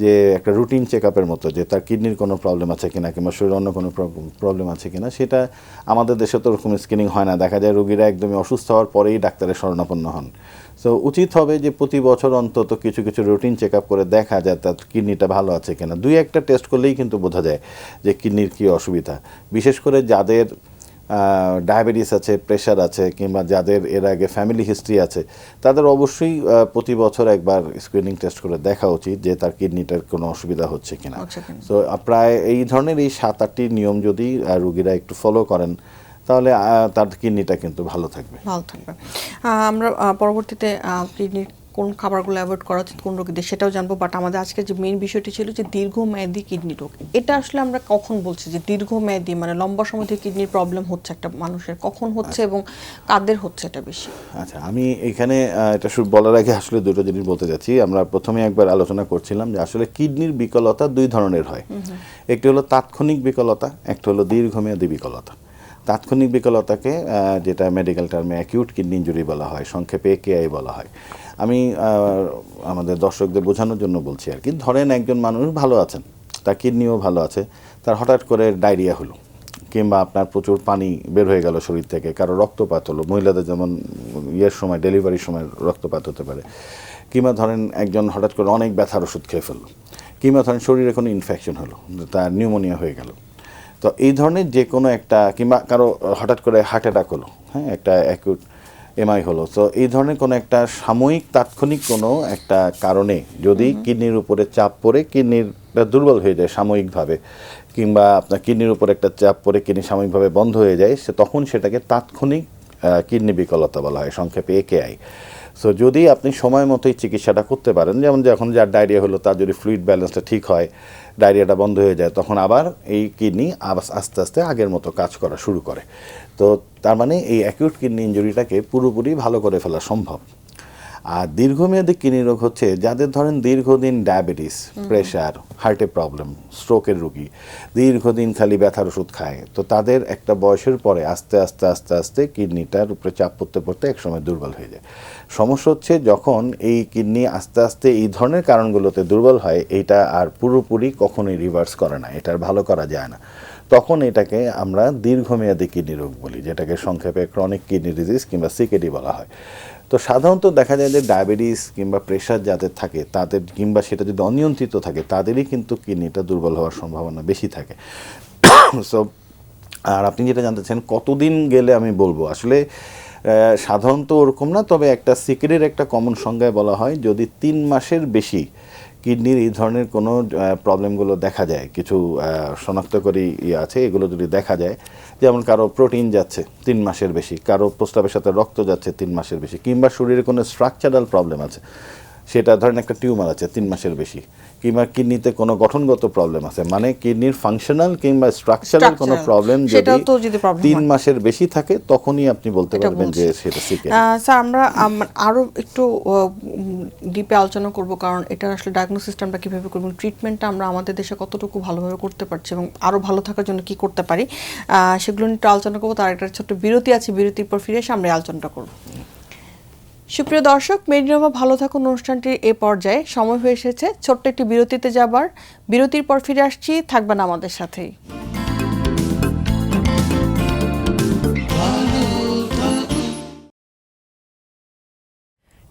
যে একটা রুটিন চেক আপের মতো, যে তার কিডনির কোনো প্রবলেম আছে কিনা কিংবা শরীরে অন্য কোনো প্রবলেম আছে কিনা। সেটা আমাদের দেশে তো ওরকম স্ক্রিনিং হয় না, দেখা যায় রোগীরা একদমই অসুস্থ হওয়ার পরেই ডাক্তারের শরণাপন্ন হন। সো উচিত হবে যে প্রতি বছর অন্তত কিছু কিছু রুটিন চেক আপ করে দেখা যায় তার কিডনিটা ভালো আছে কিনা। 2-1টা টেস্ট করলেই কিন্তু বোঝা যায় যে কিডনির কী অসুবিধা। বিশেষ করে যাদের ডায়াবেটিস আছে, প্রেশার আছে, কিংবা যাদের এর আগে ফ্যামিলি হিস্ট্রি আছে, তাদের অবশ্যই প্রতি বছর একবার স্ক্রিনিং টেস্ট করে দেখা উচিত যে তার কিডনিটার কোনো অসুবিধা হচ্ছে কিনা। সো প্রায় এই ধরনের এই 7-8টি নিয়ম যদি রোগীরা একটু ফলো করেন তাহলে তার কিডনিটা কিন্তু ভালো থাকবে। আমরা পরবর্তীতে কিডনির কোন খাবারগুলো অ্যাভয়েড করা উচিত কোন রোগীদের সেটাও জানবো, বাট আমাদের আজকে যে মেইন বিষয়টি ছিল যে দীর্ঘমেয়াদী কিডনি রোগ, এটা আসলে আমরা কখন বলছি যে দীর্ঘমেয়াদী, মানে লম্বা সময় ধরে কিডনির প্রবলেম হচ্ছে একটা মানুষের, কখন হচ্ছে এবং কাদের হচ্ছে এটা বেশি? আচ্ছা, আমি এখানে এটা বলার আগে আসলে দুটো জিনিস বলতে যাচ্ছি। আমরা প্রথমে একবার আলোচনা করছিলাম যে আসলে কিডনির বিকলতা 2 ধরনের হয়। একটি হলো তাৎক্ষণিক বিকলতা, একটা হলো দীর্ঘমেয়াদী বিকলতা। তাৎক্ষণিক বিকলতাকে যেটা মেডিকেল টার্মে অ্যাকিউট কিডনি ইনজুরি বলা হয়, সংক্ষেপে AKI বলা হয়। আমি আমাদের দর্শকদের বোঝানোর জন্য বলছি আর কি। ধরেন একজন মানুষ ভালো আছেন, তার কিডনিও ভালো আছে, তার হঠাৎ করে ডায়রিয়া হলো, কিংবা আপনার প্রচুর পানি বের হয়ে গেল শরীর থেকে, কারো রক্তপাত হলো, মহিলাদের যেমন সময় ডেলিভারির সময় রক্তপাত হতে পারে, কিংবা ধরেন একজন হঠাৎ করে অনেক ব্যথার ওষুধ খেয়ে ফেললো, কিংবা ধরেন শরীরে কোনো ইনফেকশন হলো, তার নিউমোনিয়া হয়ে গেল। তো এই ধরনের যে কোনো একটা, কিংবা কারো হঠাৎ করে হার্ট অ্যাটাক হলো, হ্যাঁ, একটা অ্যাকিউট MI হলো, তো এই ধরনের কোনো একটা সাময়িক তাৎক্ষণিক কোনো একটা কারণে যদি কিডনির উপরে চাপ পড়ে কিডনিটা দুর্বল হয়ে যায় সাময়িকভাবে, কিংবা আপনার কিডনির উপর একটা চাপ পড়ে কিডনি সাময়িকভাবে বন্ধ হয়ে যায়, তখন সেটাকে তাৎক্ষণিক কিডনি বিকলতা বলা হয়, সংক্ষেপে AKI। সো যদি আপনি সময় মতোই চিকিৎসাটা করতে পারেন, যেমন যখন যার ডায়রিয়া হলো তার যদি ফ্লুইড ব্যালেন্সটা ঠিক হয়, ডায়রিয়াটা বন্ধ হয়ে যায়, তখন আবার এই কিডনি আস্তে আস্তে আগের মতো কাজ করা শুরু করে। তো তার মানে এই অ্যাকিউট কিডনি ইনজুরিটাকে পুরোপুরি ভালো করে ফেলা সম্ভব। আর দীর্ঘমেয়াদী কিডনি রোগ হচ্ছে যাদের ধরেন দীর্ঘদিন ডায়াবেটিস, প্রেশার, হার্টের প্রবলেম, স্ট্রোকের রোগী, দীর্ঘদিন খালি ব্যথার ওষুধ খায়, তো তাদের একটা বয়সের পরে আস্তে আস্তে আস্তে আস্তে কিডনিটার উপরে চাপ পড়তে পড়তে একসময় দুর্বল হয়ে যায়। সমস্যা হচ্ছে যখন এই কিডনি আস্তে আস্তে এই ধরনের কারণগুলোতে দুর্বল হয়, এইটা আর পুরোপুরি কখনোই রিভার্স করে না, এটার ভালো করা যায় না। তখন এটাকে আমরা দীর্ঘমেয়াদী কিডনি রোগ বলি, যেটাকে সংক্ষেপে ক্রনিক কিডনি ডিজিজ কিংবা সিকেডি বলা হয়। তো সাধারণত দেখা যায় যে ডায়াবেটিস কিংবা প্রেশার যাদের থাকে তাদের, কিংবা সেটা যদি অনিয়ন্ত্রিত থাকে, তাদেরই কিন্তু কিডনিটা দুর্বল হওয়ার সম্ভাবনা বেশি থাকে। সো আর আপনি যেটা জানতে চান কতদিন গেলে আমি বলবো, আসলে সাধারণত ওরকম না, তবে একটা সিকেডের একটা কমন সংজ্ঞায় বলা হয় যদি 3 মাসের বেশি কিডনির এই ধরনের কোনো প্রবলেমগুলো দেখা যায়, কিছু শনাক্তকারী আছে, এগুলো যদি দেখা যায়, যেমন কারো প্রোটিন যাচ্ছে 3 মাসের বেশি, কারো প্রস্রাবের সাথে রক্ত যাচ্ছে 3 মাসের বেশি, কিংবা শরীরে কোনো স্ট্রাকচারাল প্রবলেম আছে, সেটা ধরেন একটা টিউমার আছে 3 মাসের বেশি, কিংবা কিডনিতে কোনো গঠনগত প্রবলেম আছে, মানে কিডনির ফাংশনাল কিংবা স্ট্রাকচারাল কোনো প্রবলেম যদি 3 মাসের বেশি থাকে, তখনই আপনি বলতে পারবেন যে সেটা সিকেডি। স্যার আমরা আরো একটু ডিপে আলোচনা করব, কারণ এটা আসলে ডায়াগনোসিসটা আমরা কিভাবে করব, ট্রিটমেন্টটা আমরা আমাদের দেশে কতটুকু ভালোভাবে করতে পারছি এবং আরো ভালো থাকার জন্য কি করতে পারি, সেগুলো নিয়ে একটু আলোচনা করবো। তার একটা ছোট্ট বিরতি আছে, বিরতির পর ফিরে এসে আমরা আলোচনাটা করব। সুপ্রিয় দর্শক, মেডিনোভা ভালো থাকুন অনুষ্ঠানটির এ পর্যায়ে সময় হয়ে এসেছে ছোট্ট একটি বিরতিতে যাবার। বিরতির পর ফিরে আসছি, থাকবেন আমাদের সাথেই।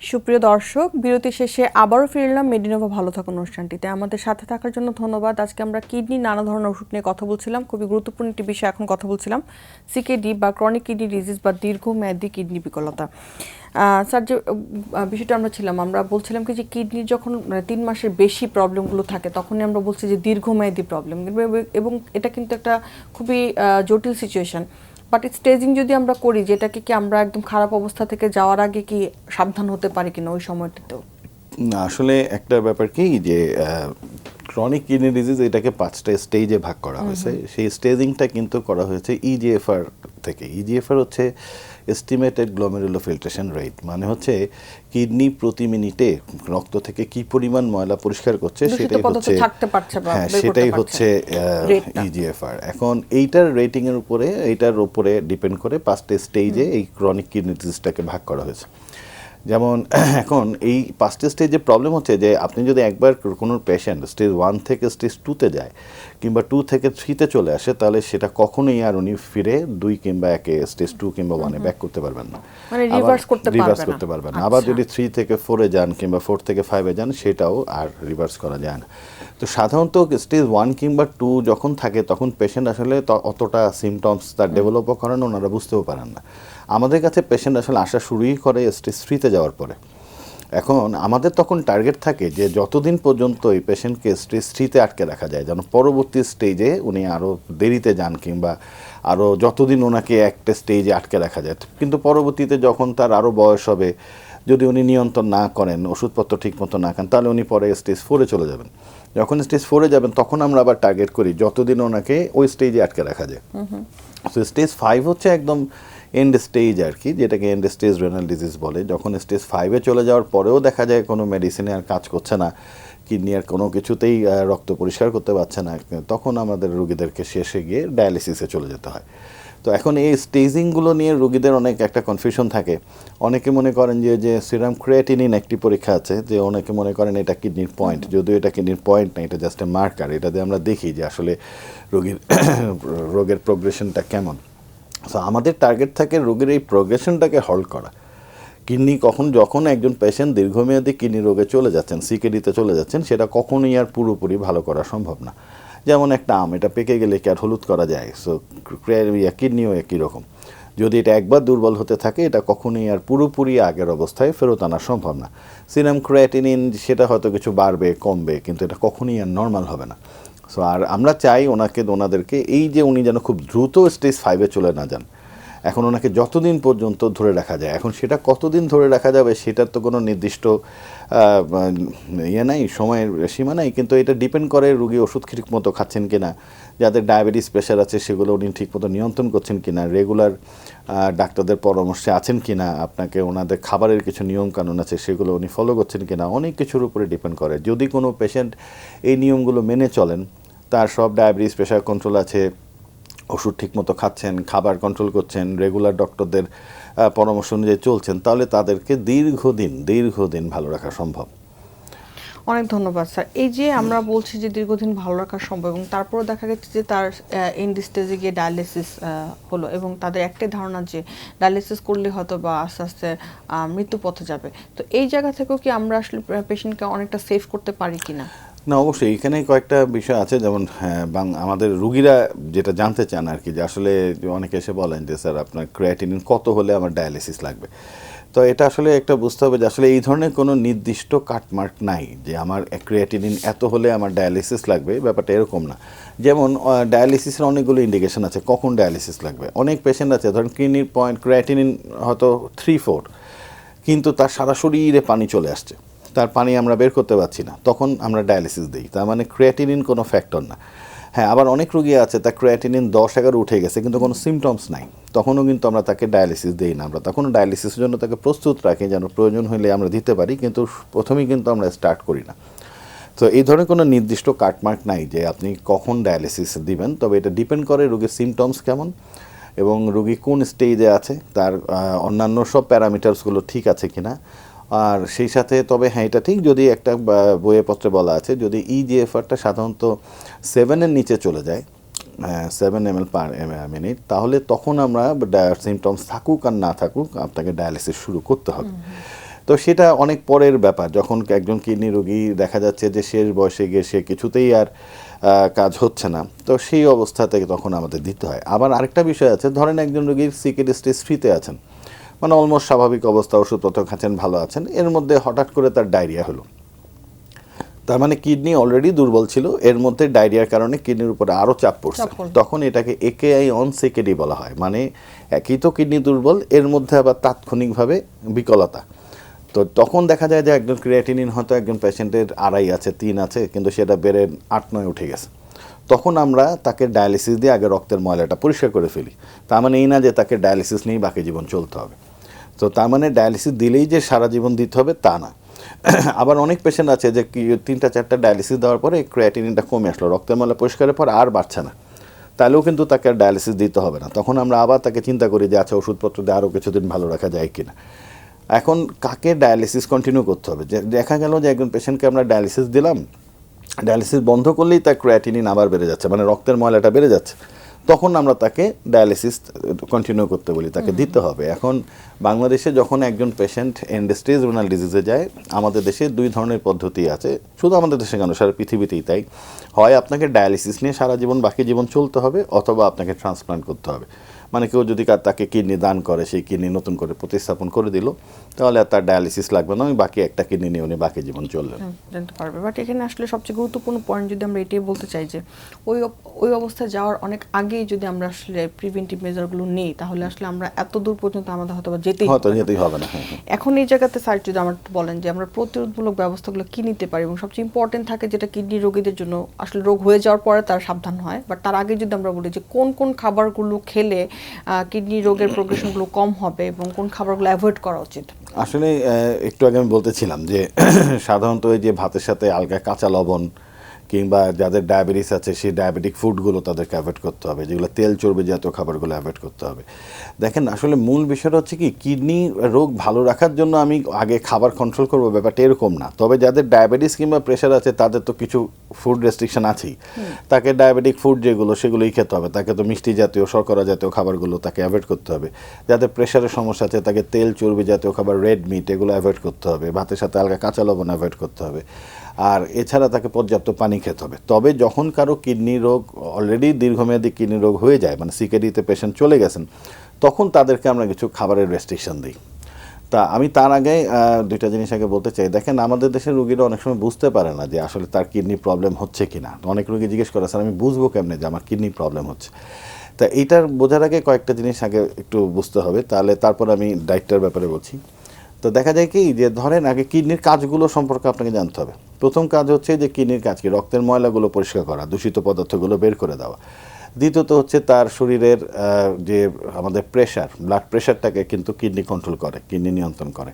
সুপ্রিয় দর্শক, বিরতি শেষে আবারও ফিরলাম মেডিনোভা ভালো থাকুন অনুষ্ঠানটিতে। আমাদের সাথে থাকার জন্য ধন্যবাদ। আজকে আমরা কিডনি নানা ধরনের ওষুধ নিয়ে কথা বলছিলাম, খুবই গুরুত্বপূর্ণ একটি বিষয় এখন কথা বলছিলাম, সিকেডি বা ক্রনিক কিডনি ডিজিজ বা দীর্ঘমেয়াদী কিডনি বিকলতা। স্যার, যে বিষয়টা আমরা বলছিলাম কি যে কিডনির যখন 3 মাসের বেশি প্রবলেমগুলো থাকে, তখনই আমরা বলছি যে দীর্ঘমেয়াদী প্রবলেম, এবং এটা কিন্তু একটা খুবই জটিল সিচুয়েশন। বাট স্টেজিং যদি আমরা করি, যেটাকে কি আমরা একদম খারাপ অবস্থা থেকে যাওয়ার আগে কি সাবধান হতে পারি কিনা ওই সময়টাতেও? না, আসলে একটা ব্যাপার কি যে ক্রনিক কিডনি ডিজিজ এটাকে 5টা স্টেজে ভাগ করা হয়েছে। সেই স্টেজিংটা কিন্তু করা হয়েছে ইজিএফআর থেকে। ইজিএফআর হচ্ছে এস্টিমেটেড গ্লোমেরুলো ফিল্ট্রেশন রেট, মানে হচ্ছে কিডনি প্রতি মিনিটে রক্ত থেকে কি পরিমাণ ময়লা পরিষ্কার করছে, সেটাই হচ্ছে ইজিএফআর। এখন এইটার রেটিং এর উপরে, এইটার উপরে ডিপেন্ড করে 5টা স্টেজে এই ক্রনিক কিডনি ডিজিজটাকে ভাগ করা হয়েছে। যেমন এখন এই 5টা স্টেজে প্রবলেম হচ্ছে যে আপনি যদি একবার কোনো পেশেন্ট স্টেজ 1 থেকে স্টেজ 2-তে যায়, কিংবা 2 থেকে 3-তে চলে আসে, তাহলে সেটা কখনোই আর উনি ফিরে 2 কিংবা 1-এ স্টেজ 2 কিংবা 1-এ ব্যাক করতে পারবেন না, মানে রিভার্স করতে পারবেন না। আবার যদি 3 থেকে 4-এ যান কিংবা 4 থেকে 5-এ যান, সেটাও আর রিভার্স করা যায় না। তো সাধারণত স্টেজ 1 কিংবা 2 যখন থাকে, তখন পেশেন্ট আসলে অতটা সিমটমস তার ডেভেলপও করেন, ওনারা বুঝতেও পারেন না। আমাদের কাছে পেশেন্ট আসলে আসা শুরুই করে স্টেজ 3-তে যাওয়ার পরে। এখন আমাদের তখন টার্গেট থাকে যে যতদিন পর্যন্ত এই পেশেন্টকে স্টেজ 3-তে আটকে রাখা যায়, যেন পরবর্তী স্টেজে উনি আরও দেরিতে যান, কিংবা আরও যতদিন ওনাকে একটা স্টেজে আটকে রাখা যায়। কিন্তু পরবর্তীতে যখন তার আরও বয়স হবে, যদি উনি নিয়ন্ত্রণ না করেন, ওষুধপত্র ঠিক মতো না খান, তাহলে উনি পরে স্টেজ 4-এ চলে যাবেন। যখন স্টেজ 4-এ যাবেন, তখন আমরা আবার টার্গেট করি যতদিন ওনাকে ওই স্টেজে আটকে রাখা যায়। তো স্টেজ 5 হচ্ছে একদম এন্ড স্টেজ আর কি, যেটাকে এন্ড স্টেজ রেনাল ডিজিজ বলে। যখন স্টেজ 5-এ চলে যাওয়ার পরেও দেখা যায় কোনো মেডিসিনে আর কাজ করছে না, কিডনি আর কোনো কিছুতেই রক্ত পরিষ্কার করতে পারছে না, তখন আমাদের রোগীদেরকে শেষে গিয়ে ডায়ালিসিসে চলে যেতে হয়। তো এখন এই স্টেজিংগুলো নিয়ে রোগীদের অনেক একটা কনফিউশন থাকে। অনেকে মনে করেন যে সিরাম ক্রিয়েটিনিন একটি পরীক্ষা আছে, যে অনেকে মনে করেন এটা কিডনির পয়েন্ট, যদিও এটা কিডনির পয়েন্ট না, এটা জাস্ট এ মার্কার। এটা দিয়ে আমরা দেখি যে আসলে রোগের প্রোগ্রেশনটা কেমন। সো আমাদের টার্গেট থাকে রোগের এই প্রোগ্রেশনটাকে হল্ট করা। কিডনি যখন একজন পেশেন্ট দীর্ঘমেয়াদী কিডনি রোগে চলে যাচ্ছেন, সিকেডিতে চলে যাচ্ছেন, সেটা কখনোই আর পুরোপুরি ভালো করা সম্ভব না। যেমন একটা আম, এটা পেকে গেলে কি আর হলুদ করা যায়? সো কিডনিও একই রকম। যদি এটা একবার দুর্বল হতে থাকে, এটা কখনোই আর পুরোপুরি আগের অবস্থায় ফেরত আনা সম্ভব না। সিরাম ক্রিয়েটিনিন সেটা হয়তো কিছু বাড়বে কমবে, কিন্তু এটা কখনোই আর নর্মাল হবে না। সো আর আমরা চাই ওনাদেরকে এই যে উনি যেন খুব দ্রুত স্টেজ 5-এ চলে না যান। এখন ওনাকে যতদিন পর্যন্ত ধরে রাখা যায়, এখন সেটা কতদিন ধরে রাখা যাবে সেটার তো কোনো নির্দিষ্ট ইয়ে নাই, সময়ের সীমা নাই, কিন্তু এটা ডিপেন্ড করে রুগী ওষুধ ঠিক মতো খাচ্ছেন কিনা, যাদের ডায়াবেটিস প্রেশার আছে সেগুলো উনি ঠিকমতো নিয়ন্ত্রণ করছেন কিনা, রেগুলার ডাক্তারদের পরামর্শে আছেন কিনা, আপনাকে ওনাদের খাবারের কিছু নিয়মকানুন আছে সেগুলো উনি ফলো করছেন কিনা, অনেক কিছুর উপরে ডিপেন্ড করে। যদি কোনো পেশেন্ট এই নিয়মগুলো মেনে চলেন, তার সব ডায়াবেটিস প্রেশার কন্ট্রোল আছে, ওষুধ ঠিকমতো খাচ্ছেন, খাবার কন্ট্রোল করছেন, রেগুলার ডক্টরদের পরামর্শ অনুযায়ী চলছেন, তাহলে তাদেরকে দীর্ঘদিন ভালো রাখা সম্ভব। অনেক ধন্যবাদ স্যার। এই যে আমরা বলছি যে দীর্ঘদিন ভালো রাখা সম্ভব, এবং তারপরে দেখা গেছে যে তার এন্ড স্টেজে গিয়ে ডায়ালিসিস হলো, এবং তাদের একটাই ধারণা যে ডায়ালিসিস করলে হয়তো বা আস্তে আস্তে মৃত্যু পথে যাবে। তো এই জায়গা থেকেও কি আমরা আসলে পেশেন্টকে অনেকটা সেভ করতে পারি কিনা? না, অবশ্যই এখানে কয়েকটা বিষয় আছে, যেমন আমাদের রুগীরা যেটা জানতে চান আর কি, যে আসলে অনেকে এসে বলেন যে স্যার আপনার ক্রিয়েটিনিন কত হলে আমার ডায়ালিসিস লাগবে। তো এটা আসলে একটা বুঝতে হবে যে আসলে এই ধরনের কোনো নির্দিষ্ট কাটমার্ক নাই যে আমার ক্রিয়েটিনিন এত হলে আমার ডায়ালিসিস লাগবে, ব্যাপারটা এরকম না। যেমন ডায়ালিসিসের অনেকগুলো ইন্ডিকেশন আছে কখন ডায়ালিসিস লাগবে। অনেক পেশেন্ট আছে ধরেন কিডনির পয়েন্ট ক্রিয়েটিনিন হয়তো 3-4, কিন্তু তার সারা শরীরে পানি চলে আসছে, তার পানি আমরা বের করতে পারছি না, তখন আমরা ডায়ালিসিস দিই। তার মানে ক্রিয়েটিনিন কোনো ফ্যাক্টর না। হ্যাঁ, আবার অনেক রোগী আছে তার ক্রিয়েটিনিন 10-11 উঠে গেছে কিন্তু কোনো সিমটমস নাই, তখনও কিন্তু আমরা তাকে ডায়ালিসিস দিই না। আমরা তখনও ডায়ালিসিসের জন্য তাকে প্রস্তুত রাখি, যেন প্রয়োজন হলে আমরা দিতে পারি, কিন্তু প্রথমেই কিন্তু আমরা স্টার্ট করি না। তো এই ধরনের কোনো নির্দিষ্ট কাটমার্ক নাই যে আপনি কখন ডায়ালিসিস দিবেন, তবে এটা ডিপেন্ড করে রোগীর সিমটমস কেমন এবং রোগী কোন স্টেজে আছে, তার অন্যান্য সব প্যারামিটার্সগুলো ঠিক আছে কিনা। আর সেই সাথে তবে হ্যাঁ, এটা ঠিক, যদি একটা বইয়ে পত্রে বলা আছে যদি ইজিএফআরটা সাধারণত 7-এর নিচে চলে যায়, 7 ml পার মিনিট, তাহলে তখন আমরা সিমটমস থাকুক আর না থাকুক আপনাকে ডায়ালিসিস শুরু করতে হবে। তো সেটা অনেক পরের ব্যাপার, যখন একজন কিডনি রোগী দেখা যাচ্ছে যে শেষ বয়সে গিয়ে সে কিছুতেই আর কাজ হচ্ছে না, তো সেই অবস্থা থেকে তখন আমাদের দিতে হয়। আবার আরেকটা বিষয় আছে, ধরেন একজন রোগীর সিকেড স্টেজ 3-তে আছেন, মানে অলমোস্ট স্বাভাবিক অবস্থা, ওষুধপত্র খাচ্ছেন, ভালো আছেন, এর মধ্যে হঠাৎ করে তার ডায়রিয়া হলো, তার মানে কিডনি অলরেডি দুর্বল ছিল, এর মধ্যে ডায়রিয়ার কারণে কিডনির উপরে আরও চাপ পড়ছে, তখন এটাকে একেআই অন সিকেডি বলা হয়। মানে একই তো কিডনি দুর্বল, এর মধ্যে আবার তাৎক্ষণিকভাবে বিকলতা। তো তখন দেখা যায় যে একজন ক্রিয়েটিনিন হয়তো একজন পেশেন্টের 2.5 আছে, 3 আছে, কিন্তু সেটা বেড়ে 8-9 উঠে গেছে, তখন আমরা তাকে ডায়ালিসিস দিয়ে আগে রক্তের ময়লাটা পরিষ্কার করে ফেলি। তার মানে এই না যে তাকে ডায়ালিসিস নিয়েই বাকি জীবন চলতে হবে। তো তার মানে ডায়ালিসিস দিলেই যে সারা জীবন দিতে হবে তা না। আবার অনেক পেশেন্ট আছে যে 3-4টা ডায়ালিসিস দেওয়ার পরে ক্রিয়েটিনিনটা কমে আসলো, রক্তের ময়লা পরিষ্কারের পর আর বাড়ছে না, তাহলেও কিন্তু তাকে ডায়ালিসিস দিতে হবে না। তখন আমরা আবার তাকে চিন্তা করি যে আচ্ছা ওষুধপত্র দিয়ে আরও কিছুদিন ভালো রাখা যায় কিনা। এখন কাকে ডায়ালিসিস কন্টিনিউ করতে হবে? যে দেখা গেল যে একজন পেশেন্টকে আমরা ডায়ালিসিস দিলাম, ডায়ালিসিস বন্ধ করলেই তার ক্রিয়েটিনিন আবার বেড়ে যাচ্ছে, মানে রক্তের ময়লাটা বেড়ে যাচ্ছে, তখন আমরা তাকে ডায়ালিসিস কন্টিনিউ করতে বলি, তাকে দিতে হবে। এখন বাংলাদেশে যখন একজন পেশেন্ট এন্ড স্টেজ রিনাল ডিজিজে যায়, আমাদের দেশে 2 ধরনের পদ্ধতি আছে, শুধু আমাদের দেশে কেন সারা পৃথিবীতেই তাই। হয় আপনাকে ডায়ালিসিস নিয়ে সারা জীবন বাকি জীবন চলতে হবে, অথবা আপনাকে ট্রান্সপ্লান্ট করতে হবে। মানে কেউ যদি তাকে কিডনি দান করে, সেই কিডনি নতুন করে প্রতিস্থাপন করে দিল, তাহলে আর তার ডায়ালিসিস লাগবে না, আমি বাকি একটা কিডনি নিয়ে উনি বাকি জীবন চললেন। জানতে পারবে। বাট এখানে আসলে সবচেয়ে গুরুত্বপূর্ণ পয়েন্ট যদি আমরা এটাই বলতে চাই যে ওই অবস্থায় যাওয়ার অনেক আগেই যদি আমরা আসলে প্রিভেন্টিভ মেজারগুলো নিই, তাহলে আসলে আমরা এত দূর পর্যন্ত আমাদের হয়তো যেতেই হবে না। এখন এই জায়গাতে স্যার যদি আমার বলেন যে আমরা প্রতিরোধমূলক ব্যবস্থাগুলো কি নিতে পারি, এবং সবচেয়ে ইম্পর্টেন্ট থাকে যেটা কিডনি রোগীদের জন্য, আসলে রোগ হয়ে যাওয়ার পরে তারা সাবধান হয়, বাট তার আগে যদি আমরা বলি যে কোন কোন খাবারগুলো খেলে কিডনি রোগের প্রোগ্রেশনগুলো কম হবে এবং কোন খাবারগুলো অ্যাভয়েড করা উচিত। আসলে একটু আগে আমি বলতেছিলাম যে সাধারণত এই যে ভাতের সাথে আলগা কাঁচা লবণ, কিংবা যাদের ডায়াবেটিস আছে সেই ডায়াবেটিক ফুডগুলো তাদেরকে অ্যাভয়েড করতে হবে, যেগুলো তেল চর্বি জাতীয় খাবারগুলো অ্যাভয়েড করতে হবে। দেখেন আসলে মূল বিষয়টা হচ্ছে কি, কিডনি রোগ ভালো রাখার জন্য আমি আগে খাবার কন্ট্রোল করবো, ব্যাপারটা এরকম না। তবে যাদের ডায়াবেটিস কিংবা প্রেশার আছে তাদের তো কিছু ফুড রেস্ট্রিকশন আছেই, তাকে ডায়াবেটিক ফুড যেগুলো সেগুলোই খেতে হবে, তাকে তো মিষ্টি জাতীয় শর্করা জাতীয় খাবারগুলো তাকে অ্যাভয়েড করতে হবে। যাদের প্রেশারের সমস্যা আছে তাকে তেল চর্বি জাতীয় খাবার, রেড মিট, এগুলো অ্যাভয়েড করতে হবে, ভাতের সাথে আলগা কাঁচা লবণ অ্যাভয়েড করতে হবে, আর এছাড়া তাকে পর্যাপ্ত পানি খেতে হবে। তবে যখন কারো কিডনি রোগ অলরেডি দীর্ঘমেয়াদী কিডনি রোগ হয়ে যায়, মানে সিকেডিতে পেশেন্ট চলে গেছেন, তখন তাদেরকে আমরা কিছু খাবারের রেস্ট্রিকশন দিই। তা আমি তার আগে 2টা জিনিস আগে বলতে চাই। দেখেন আমাদের দেশের রোগীরা অনেক সময় বুঝতে পারে না যে আসলে তার কিডনি প্রবলেম হচ্ছে কিনা। অনেক রোগী জিজ্ঞেস করে স্যার আমি বুঝবো কেমনে যে আমার কিডনি প্রবলেম হচ্ছে। তা এইটার বোঝার আগে কয়েকটা জিনিস আগে একটু বুঝতে হবে, তারপর আমি ডায়েটটার ব্যাপারে বলছি। তো দেখা যায় কি যে ধরেন আগে কিডনির কাজগুলো সম্পর্কে আপনাকে জানতে হবে। প্রথম কাজ হচ্ছে যে কিডনির কাজ কি, রক্তের ময়লাগুলো পরিষ্কার করা, দূষিত পদার্থগুলো বের করে দেওয়া। দ্বিতীয়ত হচ্ছে তার শরীরের যে আমাদের প্রেশার, ব্লাড প্রেশারটাকে কিন্তু কিডনি কন্ট্রোল করে, কিডনি নিয়ন্ত্রণ করে।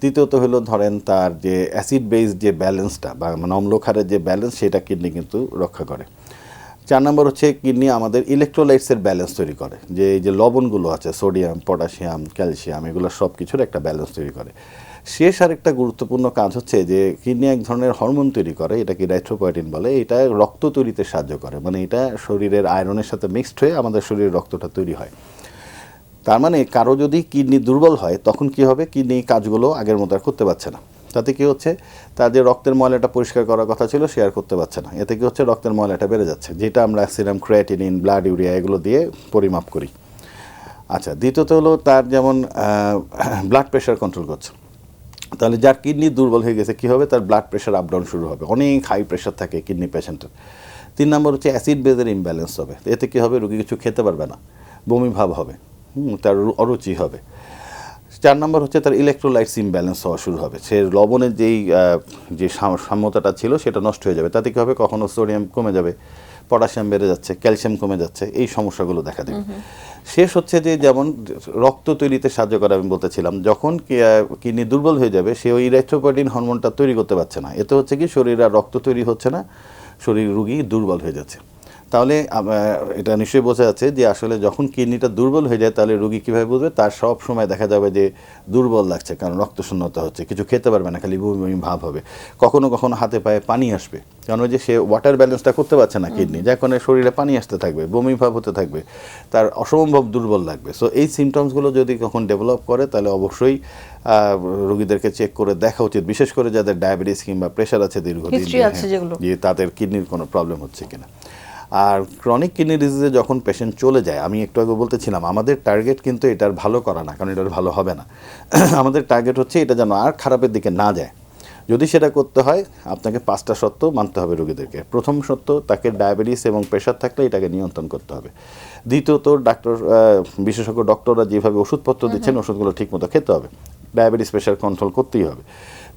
তৃতীয়ত হলো ধরেন তার যে অ্যাসিড বেস যে ব্যালেন্সটা বা মানে অম্লক্ষারের যে ব্যালেন্স, সেটা কিডনি কিন্তু রক্ষা করে। 4 নম্বর হচ্ছে কিডনি আমাদের ইলেকট্রোলাইটসের ব্যালেন্স তৈরি করে, যে এই যে লবণগুলো আছে সোডিয়াম, পটাশিয়াম, ক্যালসিয়াম, এগুলো সব কিছুর একটা ব্যালেন্স তৈরি করে। শেষ আরেকটা গুরুত্বপূর্ণ কাজ হচ্ছে যে কিডনি এক ধরনের হরমোন তৈরি করে, এটাকে ইরাইথ্রোপয়েটিন বলে। এটা রক্ত তৈরিতে সাহায্য করে, মানে এটা শরীরের আয়রনের সাথে মিক্সড হয়ে আমাদের শরীরের রক্তটা তৈরি হয়। তার মানে কারো যদি কিডনি দুর্বল হয় তখন কি হবে, কিডনি কাজগুলো আগের মতো আর করতে পারছে না। তাতে কি হচ্ছে, তার যে রক্তের ময়লাটা পরিষ্কার করার কথা ছিল সে আর করতে পারছে না। এতে কি হচ্ছে, রক্তের ময়লাটা বেড়ে যাচ্ছে, যেটা আমরা সিরাম ক্রিয়েটিনিন, ব্লাড ইউরিয়া এগুলো দিয়ে পরিমাপ করি। আচ্ছা, দ্বিতীয়ত হলো তার যেমন ব্লাড প্রেশার কন্ট্রোল করছে। তাহলে যার কিডনি দুর্বল হয়ে গেছে কী হবে, তার ব্লাড প্রেশার আপ ডাউন শুরু হবে, অনেক হাই প্রেশার থাকে কিডনি পেশেন্টের। 3 নম্বর হচ্ছে অ্যাসিড বেজের ইমব্যালেন্স হবে। এতে কী হবে, রোগী কিছু খেতে পারবে না, বমি ভাব হবে, তার অরুচি হবে। 4 নম্বর হচ্ছে তার ইলেকট্রোলাইটস ইমব্যালেন্স হওয়া শুরু হবে, সে লবণের যে সাম্যতাটা ছিল সেটা নষ্ট হয়ে যাবে। তাতে কী হবে, কখনো সোডিয়াম কমে যাবে, পটাশিয়াম বেড়ে যাচ্ছে, ক্যালসিয়াম কমে যাচ্ছে, এই সমস্যাগুলো দেখা দেবে। শেষ হচ্ছে যে যেমন রক্ত তৈরিতে সাহায্য করে আমি বলতেছিলাম, যখন কিডনি দুর্বল হয়ে যাবে সে ওই ইরাইথ্রোপয়েটিন হরমোনটা তৈরি করতে পারছে না। এতে হচ্ছে কি, শরীরে আর রক্ত তৈরি হচ্ছে না, শরীর রোগী দুর্বল হয়ে যাচ্ছে। তাহলে এটা নিশ্চয়ই বোঝা যাচ্ছে যে আসলে যখন কিডনিটা দুর্বল হয়ে যায় তাহলে রোগী কীভাবে বুঝবে, তার সব সময় দেখা যাবে যে দুর্বল লাগছে, কারণ রক্তশূন্যতা হচ্ছে, কিছু খেতে পারবে না, খালি বমি বমি ভাব হবে, কখনো কখনো হাতে পায়ে পানি আসবে, কারণ ওই যে সে ওয়াটার ব্যালেন্সটা করতে পারছে না কিডনি, যার কারণে শরীরে পানি আসতে থাকবে, বমি ভাব হতে থাকবে, তার অসম্ভব দুর্বল লাগবে। সো এই সিমটমসগুলো যদি কখন ডেভেলপ করে তাহলে অবশ্যই রোগীদেরকে চেক করে দেখা উচিত, বিশেষ করে যাদের ডায়াবেটিস কিংবা প্রেশার আছে দীর্ঘদিন, যে তাদের কিডনির কোনো প্রবলেম হচ্ছে কিনা। আর ক্রনিক কিডনি ডিজিজে যখন পেশেন্ট চলে যায়, আমি একটু আগে বলতেছিলাম আমাদের টার্গেট কিন্তু এটার ভালো করা না, কারণ এটার ভালো হবে না। আমাদের টার্গেট হচ্ছে এটা যেন আর খারাপের দিকে না যায়। যদি সেটা করতে হয় আপনাকে 5টা সত্য মানতে হবে রোগীদেরকে। প্রথম সত্য, তাকে ডায়াবেটিস এবং প্রেশার থাকলে এটাকে নিয়ন্ত্রণ করতে হবে। দ্বিতীয়ত, বিশেষজ্ঞ ডক্টররা যেভাবে ওষুধপত্র দিচ্ছেন ওষুধগুলো ঠিকমতো খেতে হবে, ডায়াবেটিস প্রেশার কন্ট্রোল করতেই হবে।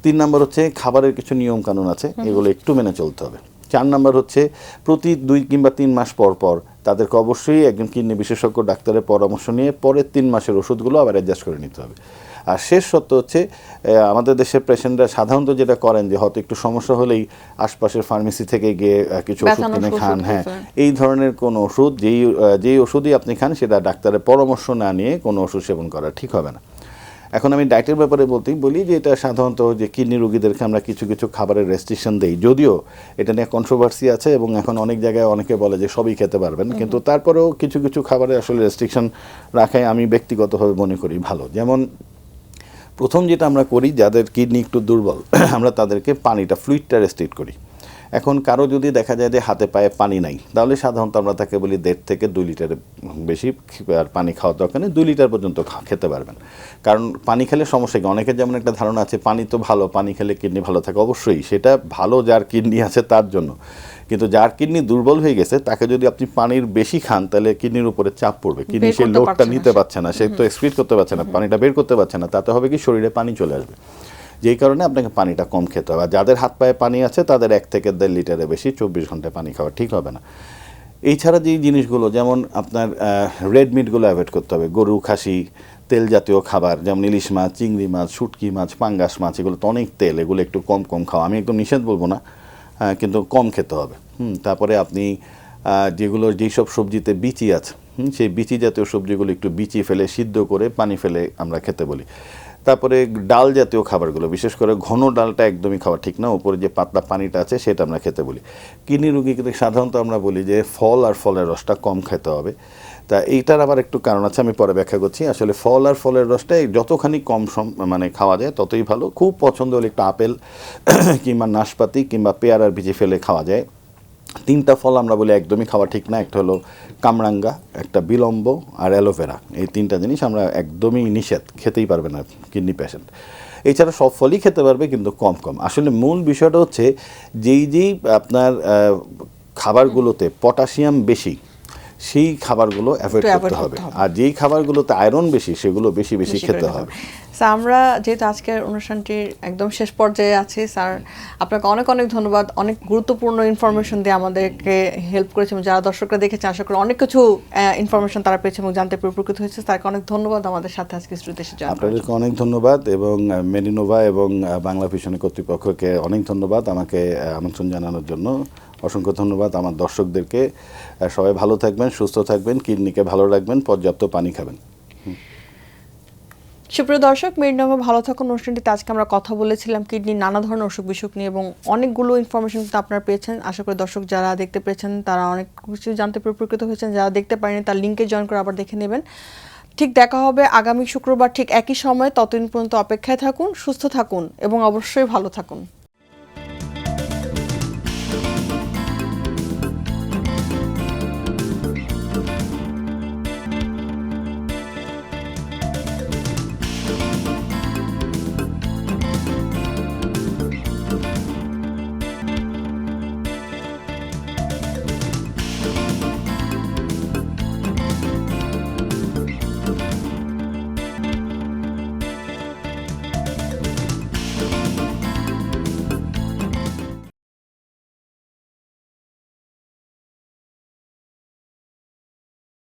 3 নম্বর হচ্ছে খাবারের কিছু নিয়ম কানুন আছে, এগুলো একটু মেনে চলতে হবে। 4 নম্বর হচ্ছে প্রতি 2 কিংবা 3 মাস পর পর তাদেরকে অবশ্যই একজন কিডনি বিশেষজ্ঞ ডাক্তারের পরামর্শ নিয়ে পরের 3 মাসের ওষুধগুলো আবার অ্যাডজাস্ট করে নিতে হবে। আর শেষ সত্য হচ্ছে আমাদের দেশের পেশেন্টরা সাধারণত যেটা করেন যে হয়তো একটু সমস্যা হলেই আশপাশের ফার্মেসি থেকে গিয়ে কিছু ওষুধ কিনে খান। হ্যাঁ, এই ধরনের কোনো ওষুধ, যেই ওষুধই আপনি খান সেটা ডাক্তারের পরামর্শ না নিয়ে কোনো ওষুধ সেবন করা ঠিক হবে না। এখন আমি ডায়েটের ব্যাপারে বলি যে এটা সাধারণত যে কিডনি রোগীদেরকে আমরা কিছু কিছু খাবারের রেস্ট্রিকশন দেই, যদিও এটা নিয়ে কন্ট্রোভার্সি আছে এবং এখন অনেক জায়গায় অনেকে বলে যে সবই খেতে পারবেন, কিন্তু তারপরেও কিছু কিছু খাবারে আসলে রেস্ট্রিকশন রাখাই আমি ব্যক্তিগতভাবে মনে করি ভালো। যেমন প্রথম যেটা আমরা করি, যাদের কিডনি একটু দুর্বল আমরা তাদেরকে পানিটা, ফ্লুইডটা রেস্ট্রিক্ট করি। এখন কারো যদি দেখা যায় যে হাতে পায়ে পানি নাই, তাহলে সাধারণত আমরা তাকে বলি 1.5 থেকে 2 লিটারের বেশি আর পানি খাওয়ার দরকার নেই, 2 লিটার পর্যন্ত খেতে পারবেন। কারণ পানি খেলে সমস্যা কি, অনেকের যেমন একটা ধারণা আছে পানি তো ভালো, পানি খেলে কিডনি ভালো থাকে। অবশ্যই সেটা ভালো যার কিডনি আছে তার জন্য, কিন্তু যার কিডনি দুর্বল হয়ে গেছে তাকে যদি আপনি পানির বেশি খান তাহলে কিডনির উপরে চাপ পড়বে, কিডনি সেই লোডটা নিতে পারছে না, সে তো এক্সক্রিট করতে পারছে না, পানিটা বের করতে পারছে না, তাতে হবে কি শরীরে পানি চলে আসবে, যেই কারণে আপনাকে পানিটা কম খেতে হবে। আর যাদের হাত পায়ে পানি আছে তাদের 1 থেকে 1.5 লিটারের বেশি 24 ঘন্টায় পানি খাওয়া ঠিক হবে না। এছাড়া যেই জিনিসগুলো, যেমন আপনার রেড মিটগুলো অ্যাভয়েড করতে হবে, গরু, খাসি, তেল জাতীয় খাবার যেমন ইলিশ মাছ, চিংড়ি মাছ, শুটকি মাছ, পাঙ্গাস মাছ, এগুলো তো অনেক তেল, এগুলো একটু কম খাওয়া। আমি একদম নিষেধ বলবো না, কিন্তু কম খেতে হবে। তারপরে আপনি যেসব সবজিতে বিচি আছে, সেই বিচি জাতীয় সবজিগুলো একটু বিচি ফেলে সিদ্ধ করে পানি ফেলে আমরা খেতে বলি। তারপরে ডাল জাতীয় খাবারগুলো, বিশেষ করে ঘন ডালটা একদমই খাওয়া ঠিক না, উপরে যে পাতলা পানিটা আছে সেটা আমরা খেতে বলি। কিডনি রোগীকে সাধারণত আমরা বলি যে ফল আর ফলের রসটা কম খেতে হবে। তা এইটার আবার একটু কারণ আছে, আমি পরে ব্যাখ্যা করছি। আসলে ফল আর ফলের রসটা যতখানি কম মানে খাওয়া যায় ততই ভালো। খুব পছন্দ হলে একটু আপেল কিংবা নাশপাতি কিংবা পেয়ারার বিচি ফেলে খাওয়া যায়। 3টা ফল আমরা বলি একদমই খাওয়া ঠিক না, একটা হলো কামরাঙ্গা, একটা বিলম্ব আর অ্যালোভেরা। এই 3টা জিনিস আমরা একদমই নিষেধ, খেতেই পারবে না কিডনি পেশেন্ট। এছাড়া সব ফলই খেতে পারবে কিন্তু কম। আসলে মূল বিষয়টা হচ্ছে যেই আপনার খাবারগুলোতে পটাশিয়াম বেশি সেই খাবারগুলো অ্যাভয়েড একটু করতে avoid হবে। করতে হবে। আর যেই খাবারগুলোতে আয়রন বেশি সেগুলো বেশি বেশি বেশি করে খেতে খেতে হবে। স্যার আমরা যেহেতু আজকের অনুষ্ঠানটির একদম শেষ পর্যায়ে আছি স্যার, আপনাকে অনেক অনেক ধন্যবাদ, অনেক গুরুত্বপূর্ণ ইনফরমেশন দিয়ে আমাদেরকে হেল্প করেছেন। যারা দর্শকরা দেখেছে আশা করি অনেক কিছু ইনফরমেশন তারা পেয়েছে এবং জানতে পেরে উপকৃত হয়েছে। তাকে অনেক ধন্যবাদ আমাদের সাথে আজকে স্টুডিওতে এসে জয়েন করার জন্য। আপনাদেরকে অনেক ধন্যবাদ এবং মেডিনোভা এবং বাংলা ভিশনের কর্তৃপক্ষকে অনেক ধন্যবাদ আমাকে আমন্ত্রণ জানানোর জন্য। অসংখ্য ধন্যবাদ আমার দর্শকদেরকে। সবাই ভালো থাকবেন, সুস্থ থাকবেন, কিডনিকে ভালো রাখবেন, পর্যাপ্ত পানি খাবেন। সুপ্রিয় দর্শক, মেডিনোভা ভালো থাকুন অনুষ্ঠানটিতে আজকে আমরা কথা বলেছিলাম কিডনির নানা ধরনের অসুখ বিসুখ নিয়ে এবং অনেকগুলো ইনফরমেশন কিন্তু আপনারা পেয়েছেন। আশা করি দর্শক যারা দেখতে পেয়েছেন তারা অনেক কিছু জানতে পেরে উপকৃত হয়েছেন। যারা দেখতে পারেনি তার লিঙ্কে জয়েন করে আবার দেখে নেবেন। ঠিক দেখা হবে আগামী শুক্রবার ঠিক একই সময়। ততদিন পর্যন্ত অপেক্ষায় থাকুন, সুস্থ থাকুন এবং অবশ্যই ভালো থাকুন।